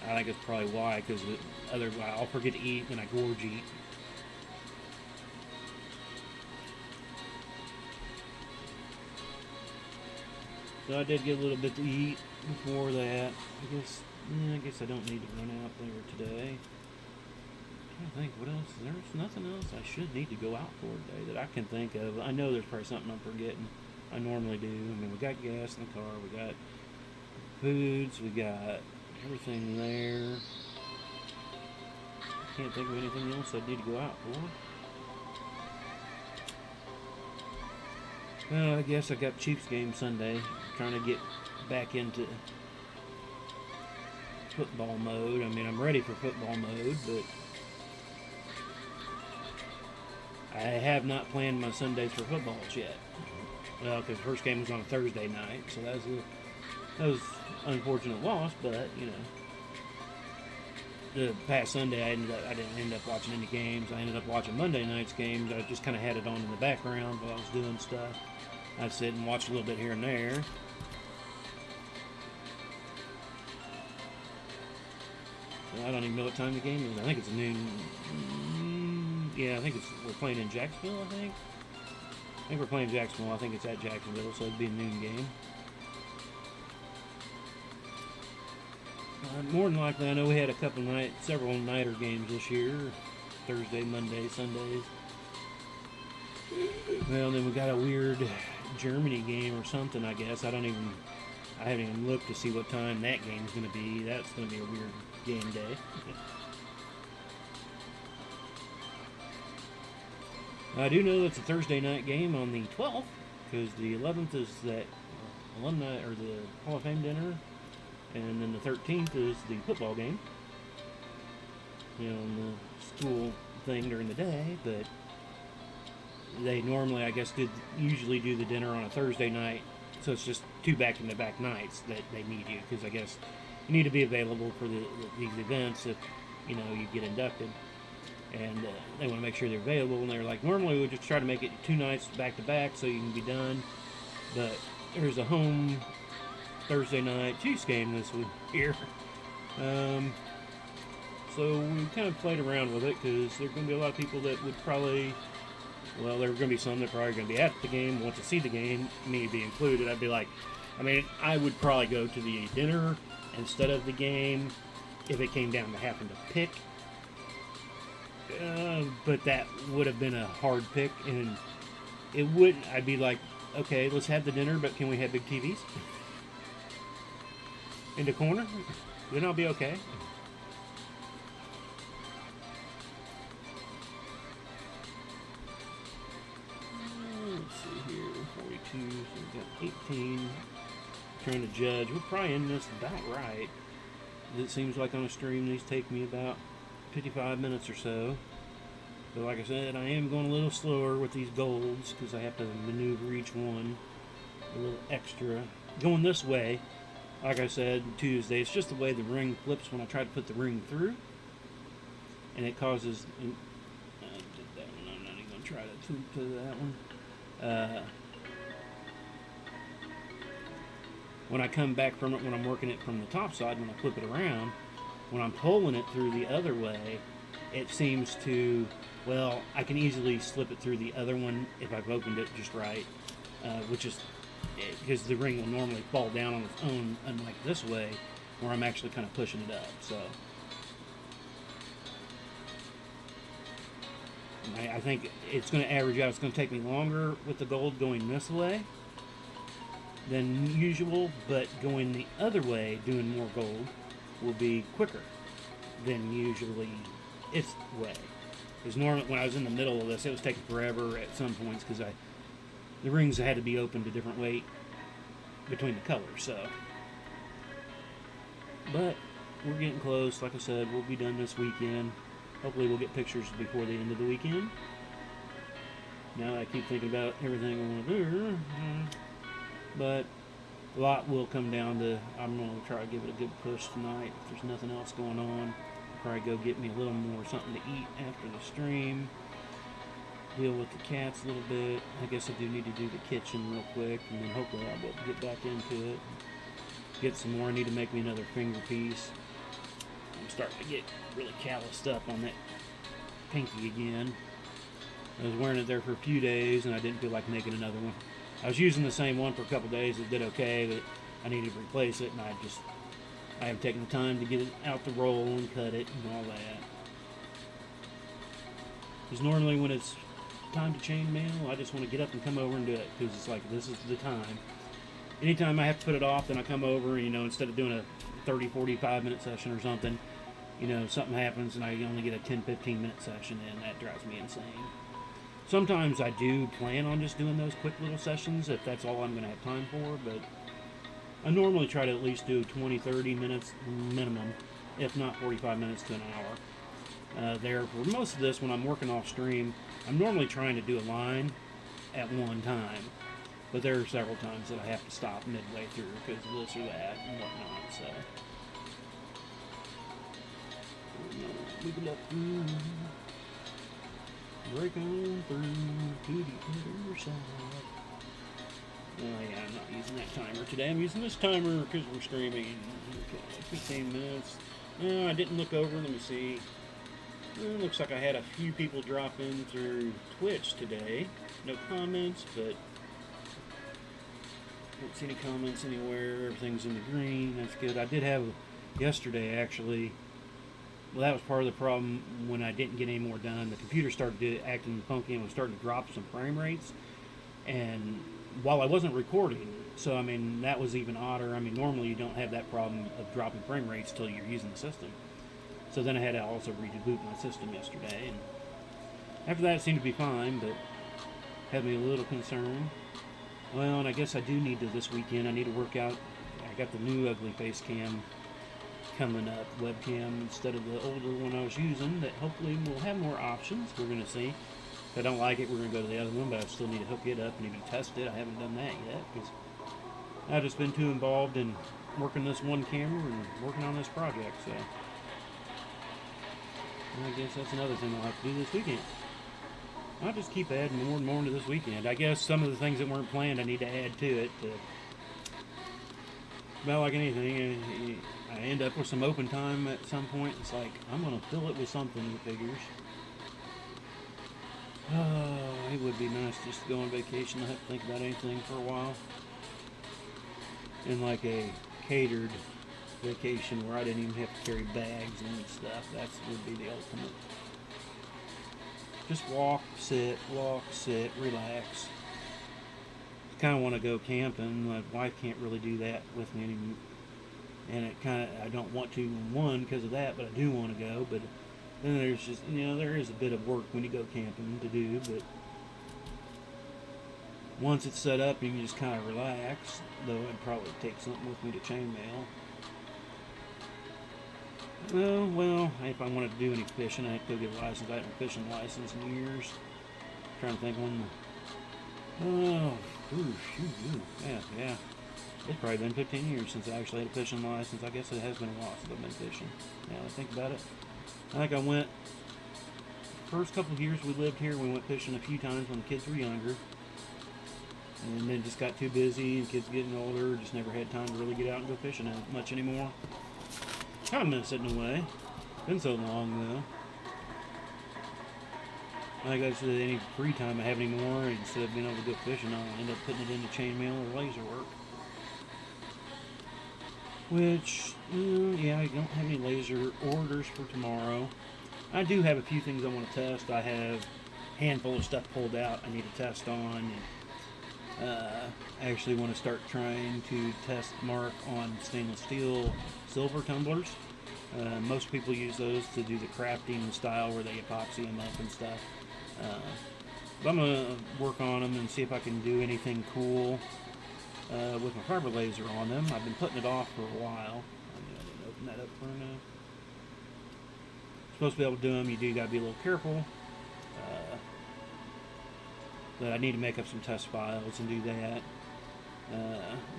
I think it's probably why, because I'll forget to eat and I gorge eat. So I did get a little bit to eat before that. I guess I don't need to run out there today. I think what else? There's nothing else I should need to go out for today that I can think of. I know there's probably something I'm forgetting. I normally do. We got gas in the car. We got foods. We got everything there. can't think of anything else I need to go out for. I guess I got Chiefs game Sunday. Trying to get back into football mode. I mean, I'm ready for football mode, but I have not planned my Sundays for footballs yet. Well, because the first game was on a Thursday night, so that was an unfortunate loss. But you know, the past Sunday I didn't end up watching any games. I ended up watching Monday night's games. I just kind of had it on in the background while I was doing stuff. I'd sit and watch a little bit here and there. I don't even know what time the game is. I think it's noon. Yeah, I think we're playing in Jacksonville, I think we're playing Jacksonville. I think it's at Jacksonville, so it'd be a noon game. More than likely, I know we had several nighter games this year. Thursday, Monday, Sundays. Well, then we got a weird Germany game or something, I guess. I haven't even looked to see what time that game's going to be. That's going to be a weird game day. I do know it's a Thursday night game on the 12th, because the 11th is that alumni or the Hall of Fame dinner, and then the 13th is the football game. You know, and the school thing during the day, but they normally, I guess, usually do the dinner on a Thursday night, so it's just 2 back-to-back nights that they need you, because I guess you need to be available for these events if, you know, you get inducted. And they want to make sure they're available, and they're like, normally we just try to make it 2 nights back-to-back so you can be done, but there's a home Thursday night Chiefs game this week here. So we kind of played around with it, because there are going to be a lot of people that would probably, well, there are going to be some that are probably going to be at the game, want to see the game, me be included. I'd be like, I would probably go to the dinner instead of the game if it came down to having to pick. But that would have been a hard pick, and it wouldn't. I'd be like, okay, let's have the dinner, but can we have big TVs in the corner? Then I'll be okay. Let's see here, 42, so we've got 18. Trying to judge. We'll probably end this about right. It seems like on a stream these take me about 55 minutes or so. But like I said, I am going a little slower with these golds because I have to maneuver each one a little extra. Going this way, like I said Tuesday, it's just the way the ring flips when I try to put the ring through. And it causes... I did that one. I'm not even going to try to tweak to that one. When I come back from it, when I'm working it from the top side, when I flip it around, when I'm pulling it through the other way, it seems to, well, I can easily slip it through the other one if I've opened it just right, which is because the ring will normally fall down on its own, unlike this way, where I'm actually kind of pushing it up. So I think it's going to average out. It's going to take me longer with the gold going this way than usual, but going the other way, doing more gold, will be quicker than usually its way. Because normally when I was in the middle of this, it was taking forever at some points because the rings had to be opened a different weight between the colors. So, but we're getting close. Like I said, we'll be done this weekend. Hopefully we'll get pictures before the end of the weekend. Now I keep thinking about everything I want to do. But a lot will come down to, I'm going to try to give it a good push tonight. If there's nothing else going on, I'll probably go get me a little more something to eat after the stream. Deal with the cats a little bit. I guess I do need to do the kitchen real quick, and then hopefully I'll be able to get back into it. Get some more. I need to make me another finger piece. I'm starting to get really calloused up on that pinky again. I was wearing it there for a few days, and I didn't feel like making another one. I was using the same one for a couple days. It did okay, but I needed to replace it, and I haven't taken the time to get it out the roll and cut it and all that. Because normally when it's time to chain mail, I just want to get up and come over and do it, because it's like, this is the time. Anytime I have to put it off, then I come over and, instead of doing a 30, 45 minute session or something, you know, something happens and I only get a 10-15 minute session in. That drives me insane. Sometimes I do plan on just doing those quick little sessions if that's all I'm going to have time for, but I normally try to at least do 20-30 minutes minimum, if not 45 minutes to an hour. There, for most of this, when I'm working off stream, I'm normally trying to do a line at one time, but there are several times that I have to stop midway through because of this or that and whatnot, so. Look it up through. Break on through to the other side. Oh yeah, I'm not using that timer today. I'm using this timer because we're streaming. Okay, 15 minutes. No, I didn't look over. Let me see. Well, looks like I had a few people drop in through Twitch today. No comments, but don't see any comments anywhere. Everything's in the green. That's good. I did have yesterday, actually. Well, that was part of the problem when I didn't get any more done. The computer started acting funky and was starting to drop some frame rates. And while I wasn't recording, so I mean, that was even odder. I mean, normally you don't have that problem of dropping frame rates till you're using the system. So then I had to also reboot my system yesterday. And after that, it seemed to be fine, but had me a little concerned. Well, and I guess I do need to this weekend. I need to work out. I got the new ugly face cam coming up, webcam, instead of the older one I was using, that hopefully will have more options. We're going to see. If I don't like it, we're going to go to the other one, but I still need to hook it up and even test it. I haven't done that yet because I've just been too involved in working this one camera and working on this project, so I guess that's another thing I'll have to do this weekend. I'll just keep adding more and more into this weekend. I guess some of the things that weren't planned I need to add to it. Well, like anything, I end up with some open time at some point. It's like, I'm going to fill it with something, it figures. Oh, it would be nice just to go on vacation. I have to think about anything for a while. And like a catered vacation where I didn't even have to carry bags and stuff. That would be the ultimate. Just walk, sit, relax. Kind of want to go camping. My wife can't really do that with me anymore. And I don't want to, one, because of that, but I do want to go. But then there's just, there is a bit of work when you go camping to do, but once it's set up, you can just kind of relax, though I'd probably take something with me to chainmail. Well, if I wanted to do any fishing, I have to go get a license. I haven't fishing license in years. I'm trying to think when. Yeah. It's probably been 15 years since I actually had a fishing license. I guess it has been a while since I've been fishing. Now that I think about it. I think I went, first couple of years we lived here, we went fishing a few times when the kids were younger. And then just got too busy, and kids getting older, just never had time to really get out and go fishing much anymore. Kind of miss it in a way. Been so long though. I guess any free time I have anymore, instead of being able to go fishing, I'll end up putting it into chainmail or laser work. Which, yeah, I don't have any laser orders for tomorrow. I do have a few things I want to test. I have a handful of stuff pulled out I need to test on. And, I actually want to start trying to test mark on stainless steel silver tumblers. Most people use those to do the crafting style where they epoxy them up and stuff. But I'm going to work on them and see if I can do anything cool with my fiber laser on them. I've been putting it off for a while. I didn't open that up for now. Supposed to be able to do them, you do got to be a little careful. But I need to make up some test files and do that.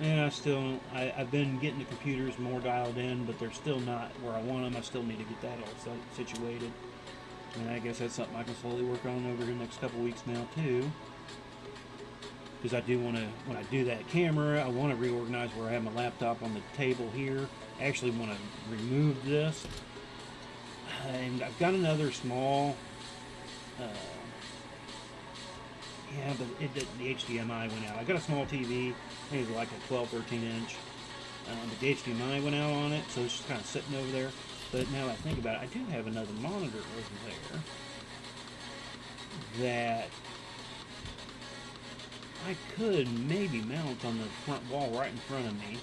And I've been getting the computers more dialed in, but they're still not where I want them. I still need to get that all situated. And I guess that's something I can slowly work on over the next couple weeks now too. Because I do want to, when I do that camera, I want to reorganize where I have my laptop on the table here. I actually want to remove this. And I've got another small, but the HDMI went out. I got a small TV, I think it's like a 12-13 inch. But the HDMI went out on it, so it's just kind of sitting over there. But now that I think about it, I do have another monitor over there that I could maybe mount on the front wall right in front of me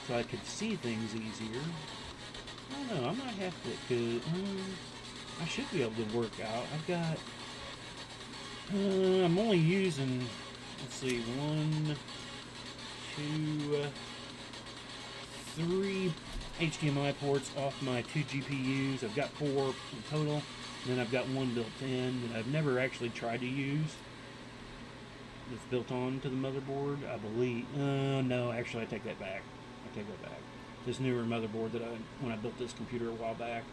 so I could see things easier. I don't know. I might have to, cause I should be able to work out. I've got. I'm only using. Let's see, 1, 2, 3 HDMI ports off my 2 GPUs. I've got 4 in total, and then I've got 1 built in that I've never actually tried to use. That's built onto the motherboard, I believe. No, actually, I take that back. This newer motherboard when I built this computer a while back,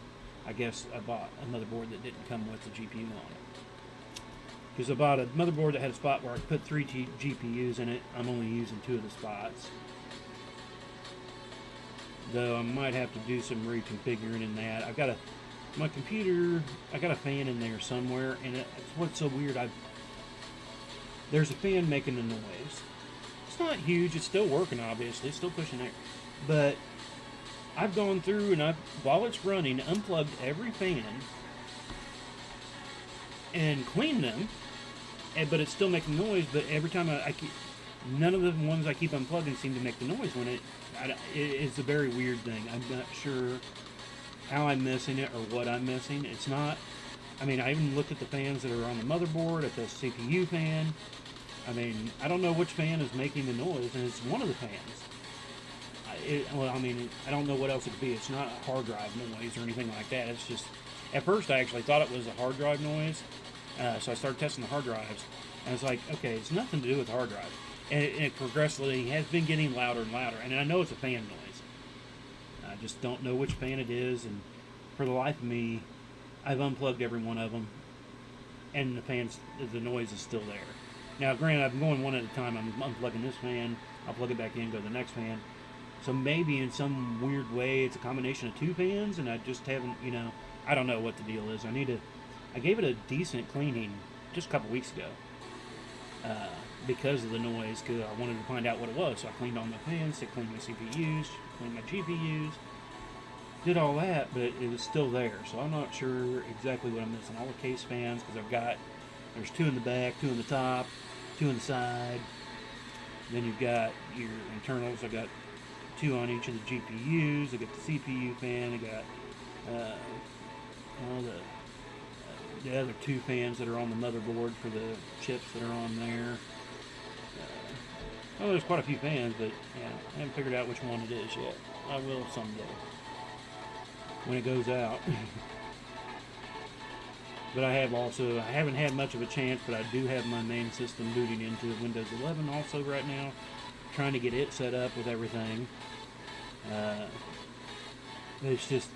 I guess I bought a motherboard that didn't come with the GPU on it. Because I bought a motherboard that had a spot where I could put 3 GPUs in it. I'm only using 2 of the spots. Though I might have to do some reconfiguring in that. I got a fan in there somewhere, and it's what's so weird. There's a fan making a noise. It's not huge. It's still working, obviously. It's still pushing air. But I've gone through and while it's running, unplugged every fan and cleaned them. But it's still making noise. But every time none of the ones I keep unplugging seem to make the noise when it's a very weird thing. I'm not sure how I'm missing it or what I'm missing. It's not. I mean, I even looked at the fans that are on the motherboard, at the CPU fan. I mean, I don't know which fan is making the noise, and it's one of the fans. I don't know what else it could be. It's not a hard drive noise or anything like that. It's just, at first I actually thought it was a hard drive noise, so I started testing the hard drives, and I was like, okay, it's nothing to do with the hard drive. And it progressively has been getting louder and louder, and I know it's a fan noise. I just don't know which fan it is, and for the life of me, I've unplugged every one of them, and the noise is still there. Now, granted, I'm going one at a time. I'm unplugging this fan, I'll plug it back in, go to the next fan. So maybe in some weird way, it's a combination of 2 fans, and I just haven't, I don't know what the deal is. I gave it a decent cleaning just a couple weeks ago because of the noise, because I wanted to find out what it was. So I cleaned all my fans, I cleaned my CPUs, cleaned my GPUs, did all that, but it was still there. So I'm not sure exactly what I'm missing. All the case fans, because there's 2 in the back, 2 in the top, 2 in the side. Then you've got your internals. I got 2 on each of the GPUs. I got the CPU fan. I got the other 2 fans that are on the motherboard for the chips that are on there. There's quite a few fans, but yeah, I haven't figured out which one it is yet. I will someday when it goes out. But I haven't had much of a chance, but I do have my main system booting into Windows 11 also right now, trying to get it set up with everything. It's just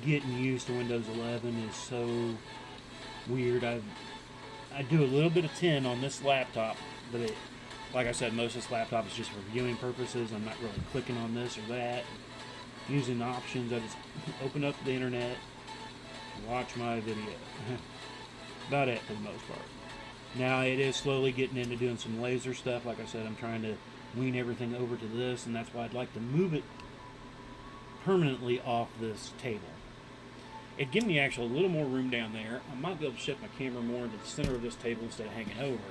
getting used to Windows 11 is so weird. I do a little bit of 10 on this laptop, but like I said, most of this laptop is just for viewing purposes. I'm not really clicking on this or that. Using options, I just open up the internet, watch my video. About it for the most part. Now it is slowly getting into doing some laser stuff. Like I said, I'm trying to wean everything over to this, and that's why I'd like to move it permanently off this table. It'd give me actually a little more room down there. I might be able to shift my camera more into the center of this table instead of hanging over.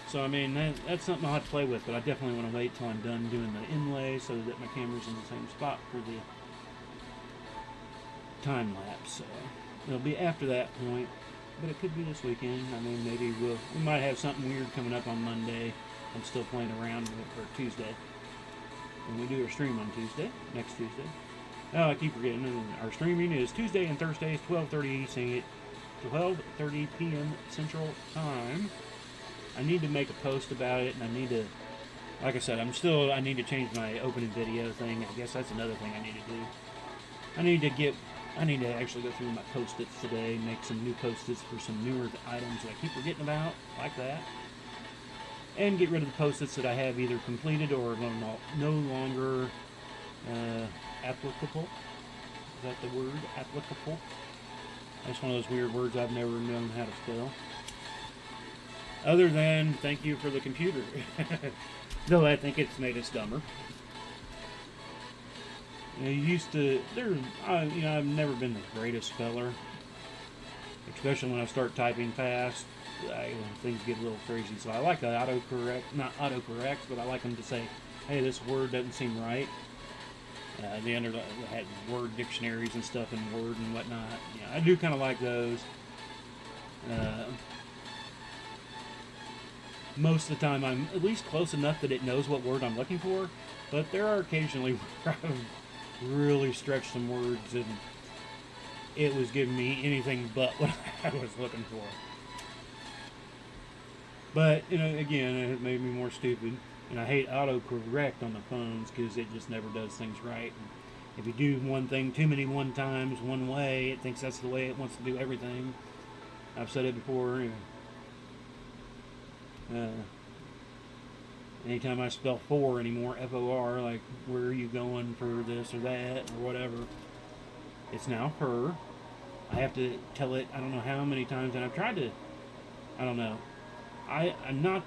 So I mean, that's something I'll have to play with, but I definitely want to wait till I'm done doing the inlay so that my camera's in the same spot for the time lapse. So it'll be after that point, but it could be this weekend. I mean, maybe we might have something weird coming up on Monday. I'm still playing around with it for Tuesday. And we do our stream on Tuesday, next Tuesday. Oh, I keep forgetting. Our streaming is Tuesday and Thursdays, 12:30 p.m. Central Time. I need to make a post about it, and I need to, like I said, I need to change my opening video thing. I guess that's another thing I need to do. I need to actually go through my post-its today, make some new post-its for some newer items that I keep forgetting about, like that. And get rid of the post-its that I have either completed or no longer applicable. Is that the word? Applicable? That's one of those weird words I've never known how to spell. Other than, thank you for the computer. Though I think it's made us dumber. I've never been the greatest speller. Especially when I start typing fast. Things get a little crazy. So I like the autocorrect, not autocorrects, but I like them to say, hey, this word doesn't seem right. They had word dictionaries and stuff in Word and whatnot. Yeah, I do kind of like those. Uh, most of the time, I'm at least close enough that it knows what word I'm looking for. But there are occasionally where I've really stretched some words and it was giving me anything but what I was looking for. But, again, it made me more stupid. And I hate autocorrect on the phones because it just never does things right. And if you do one thing too many times one way, it thinks that's the way it wants to do everything. I've said it before. Anytime I spell for anymore, F-O-R, like, where are you going for this or that or whatever, it's now her. I have to tell it I don't know how many times, and I've tried to, I don't know. I'm not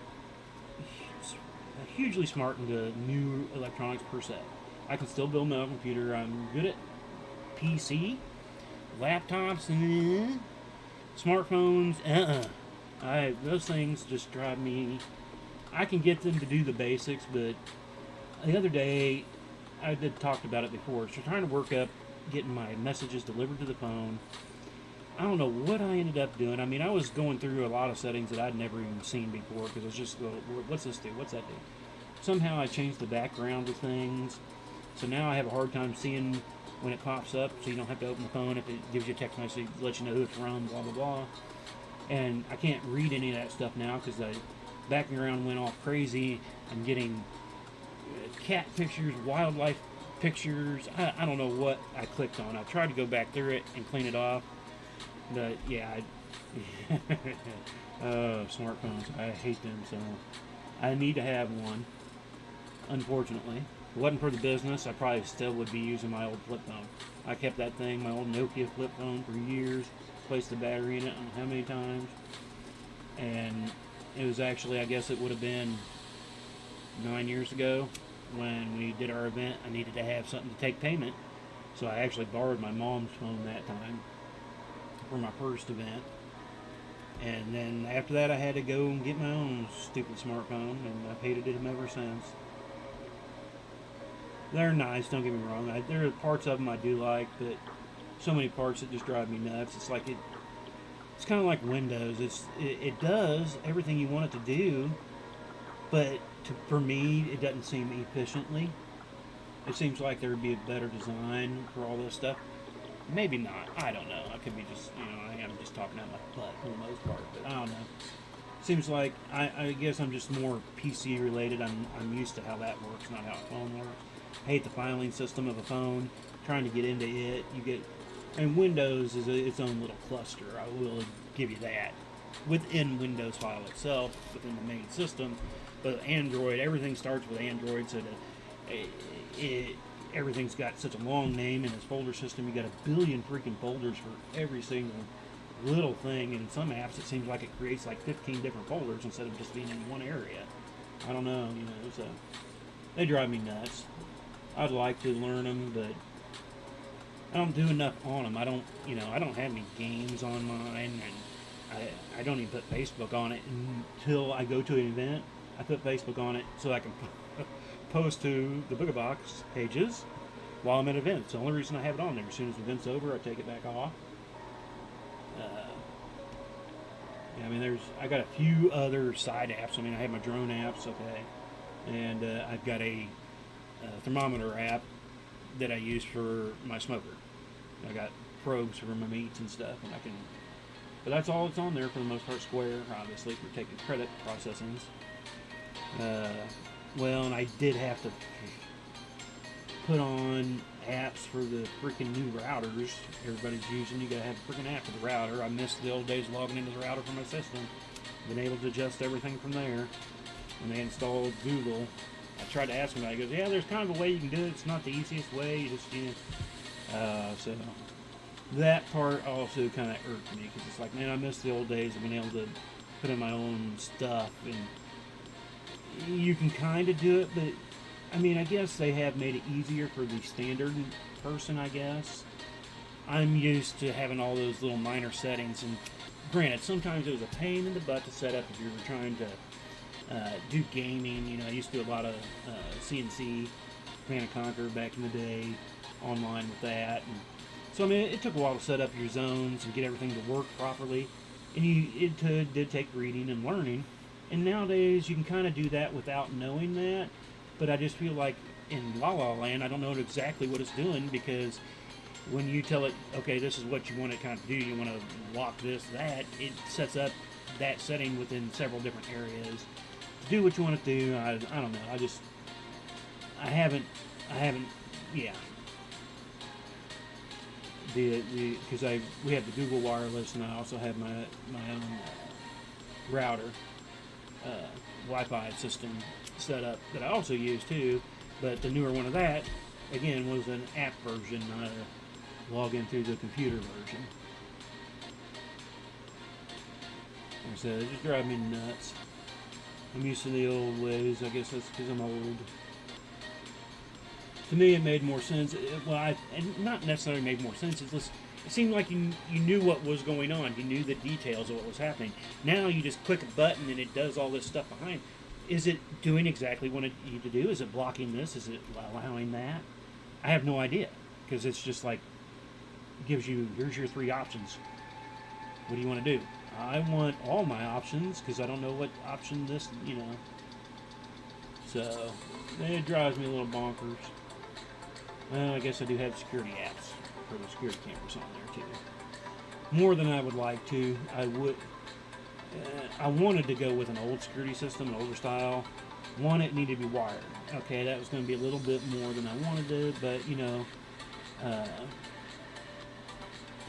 hugely smart into new electronics per se. I can still build my own computer. I'm good at PC, laptops, smartphones. Those things just drive me. I can get them to do the basics, but the other day I talked about it before. So trying to work up getting my messages delivered to the phone. I don't know what I ended up doing. I mean, I was going through a lot of settings that I'd never even seen before because I was just, what's this do? What's that do? Somehow I changed the background of things. So now I have a hard time seeing when it pops up, so you don't have to open the phone. If it gives you a text message, it lets you know who it's from, blah, blah, blah. And I can't read any of that stuff now because the background went all crazy. I'm getting cat pictures, wildlife pictures. I don't know what I clicked on. I tried to go back through it and clean it off. But yeah, smartphones, I hate them, so I need to have one. Unfortunately, if it wasn't for the business, I probably still would be using my old flip phone. I kept that thing, my old Nokia flip phone, for years. Placed the battery in it, I don't know how many times. And it was actually, I guess it would have been 9 years ago when we did our event. I needed to have something to take payment, so I actually borrowed my mom's phone that time for my first event. And then after that I had to go and get my own stupid smartphone, and I've hated them ever since. They're nice, don't get me wrong. There are parts of them I do like, but so many parts that just drive me nuts. It's like it's kind of like Windows. It does everything you want it to do, but for me it doesn't seem efficiently. It seems like there would be a better design for all this stuff. Maybe not. I don't know. I could be just, I am just talking out my butt for the most part, but I don't know. Seems like, I guess I'm just more PC related. I'm used to how that works, not how a phone works. I hate the filing system of a phone. Trying to get into it, and Windows is its own little cluster. I will give you that. Within Windows file itself, within the main system, but Android, everything starts with Android, so that everything's got such a long name in its folder system. You got a billion freaking folders for every single little thing, and in some apps it seems like it creates like 15 different folders instead of just being in one area. I don't know, so they drive me nuts. I'd like to learn them, but I don't do enough on them. I don't have any games on mine, and I don't even put Facebook on it until I go to an event. I put Facebook on it so I can post to the Booga Box pages while I'm at events. The only reason I have it on there. As soon as the event's over, I take it back off. I got a few other side apps. I have my drone apps, okay, and I've got a thermometer app that I use for my smoker. I got probes for my meats and stuff, but that's all it's on there for the most part. Square, obviously, for taking credit processings. And I did have to put on apps for the freaking new routers everybody's using. You gotta have a freaking app for the router. I missed the old days logging into the router for my system. Been able to adjust everything from there. When they installed Google, I tried to ask him about it. He goes, yeah, there's kind of a way you can do it. It's not the easiest way. You just, so that part also kind of irked me because it's like, man, I miss the old days of being able to put in my own stuff. And you can kind of do it, but I guess they have made it easier for the standard person, I guess. I'm used to having all those little minor settings, and granted, sometimes it was a pain in the butt to set up if you were trying to do gaming. I used to do a lot of CNC Command and Conquer back in the day, online with that. And so I mean, it took a while to set up your zones and get everything to work properly, and it did take reading and learning. And nowadays you can kind of do that without knowing that, but I just feel like in La La Land I don't know exactly what it's doing, because when you tell it, okay, this is what you want to kind of do, you want to lock this, that, it sets up that setting within several different areas to do what you want to do. I don't know. I haven't, yeah. Because we have the Google Wireless, and I also have my own router, Wi-Fi system set up that I also use too. But the newer one of that, again, was an app version, not a log in through the computer version. Like I said, it just drives me nuts. I'm used to the old ways. I guess that's because I'm old. To me, it made more sense. And not necessarily made more sense. It seemed like you knew what was going on. You knew the details of what was happening. Now you just click a button and it does all this stuff behind. Is it doing exactly what it needs to do? Is it blocking this? Is it allowing that? I have no idea, because it's just like, gives you, here's your 3 options. What do you want to do? I want all my options, because I don't know what option this, So, it drives me a little bonkers. Well, I guess I do have security apps for the security cameras on there too. More than I would like to. I wanted to go with an old security system, an older style. One, it needed to be wired. Okay, that was going to be a little bit more than I wanted to, but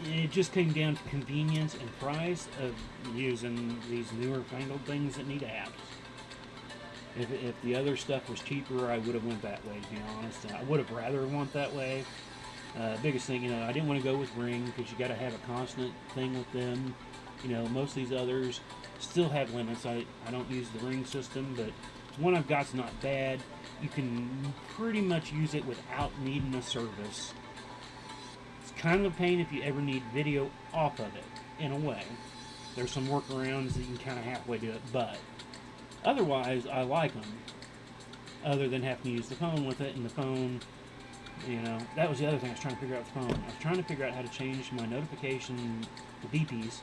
it just came down to convenience and price of using these newer fangled things that need apps. If the other stuff was cheaper, I would have went that way, to be honest. And I would have rather went that way. Biggest thing, I didn't want to go with Ring, because you got to have a constant thing with them. Most of these others still have limits. I don't use the Ring system, but the one I've got's not bad. You can pretty much use it without needing a service. It's kind of a pain if you ever need video off of it, in a way. There's some workarounds that you can kind of halfway do it, but otherwise, I like them. Other than having to use the phone with it, and the phone, that was the other thing I was trying to figure out with the phone. I was trying to figure out how to change my notification, the beepies,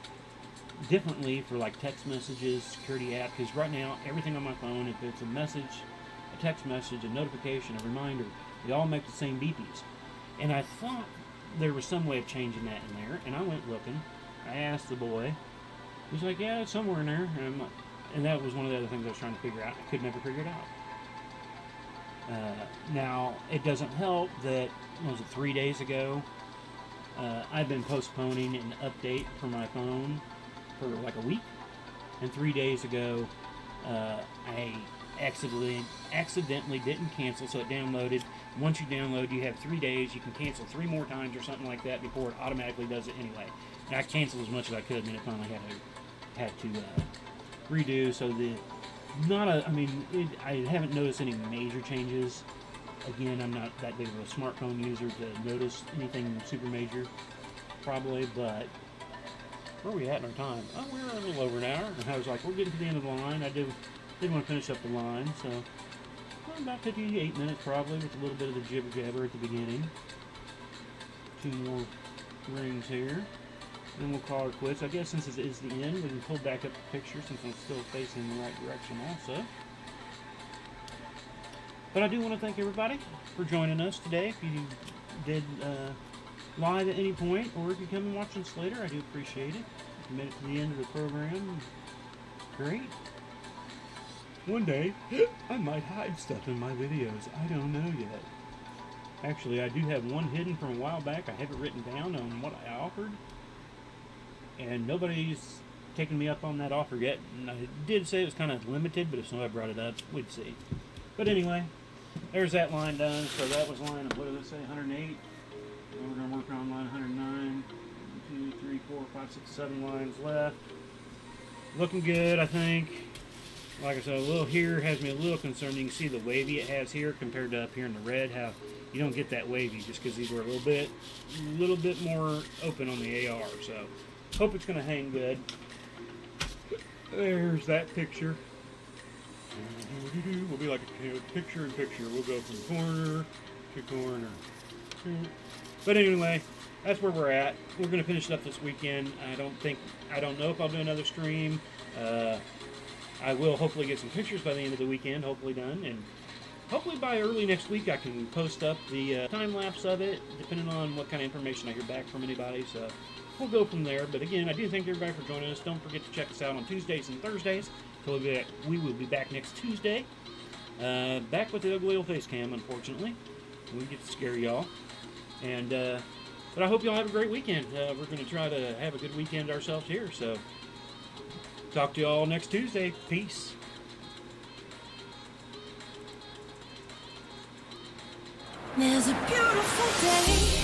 differently for like text messages, security app, because right now, everything on my phone, if it's a message, a text message, a notification, a reminder, they all make the same beepies. And I thought there was some way of changing that in there, and I went looking. I asked the boy. He's like, yeah, it's somewhere in there. And that was one of the other things I was trying to figure out. I could never figure it out. Now, it doesn't help that, 3 days ago, I've been postponing an update for my phone for like a week. And 3 days ago, I accidentally didn't cancel, so it downloaded. Once you download, you have 3 days. You can cancel 3 more times or something like that before it automatically does it anyway. And I canceled as much as I could, and then it finally had to redo. So I haven't noticed any major changes. Again, I'm not that big of a smartphone user to notice anything super major, probably, but where are we at in our time? Oh, we're a little over an hour. And I was like, we're getting to the end of the line. I did want to finish up the line, so about 58 minutes probably, with a little bit of the jibber jabber at the beginning. 2 more rings here. Then we'll call it quits. I guess since it is the end, we can pull back up the picture since I'm still facing the right direction also. But I do want to thank everybody for joining us today. If you did live at any point, or if you come and watch us later, I do appreciate it. If you made it to the end of the program, great. One day, I might hide stuff in my videos. I don't know yet. Actually, I do have one hidden from a while back. I have it written down on what I offered. And nobody's taken me up on that offer yet. And I did say it was kind of limited, but if somebody brought it up, we'd see. But anyway, there's that line done. So that was line, what did it say, 108? And we're going to work on line 109. 1, 2, 3, 4, 5, 6, 7 lines left. Looking good, I think. Like I said, a little here has me a little concerned. You can see the wavy it has here compared to up here in the red. How you don't get that wavy just because these were a little bit more open on the AR. So hope it's going to hang good. There's that picture. We'll be like a picture in picture. We'll go from corner to corner. But anyway, that's where we're at. We're going to finish it up this weekend. I don't know if I'll do another stream. I will hopefully get some pictures by the end of the weekend, hopefully done. And hopefully by early next week I can post up the time-lapse of it, depending on what kind of information I hear back from anybody. So we'll go from there. But again, I do thank everybody for joining us. Don't forget to check us out on Tuesdays and Thursdays. So we will be back next Tuesday. Back with the ugly old face cam, unfortunately. We get to scare y'all. And but I hope y'all have a great weekend. We're going to try to have a good weekend ourselves here. So talk to y'all next Tuesday. Peace. There's a beautiful day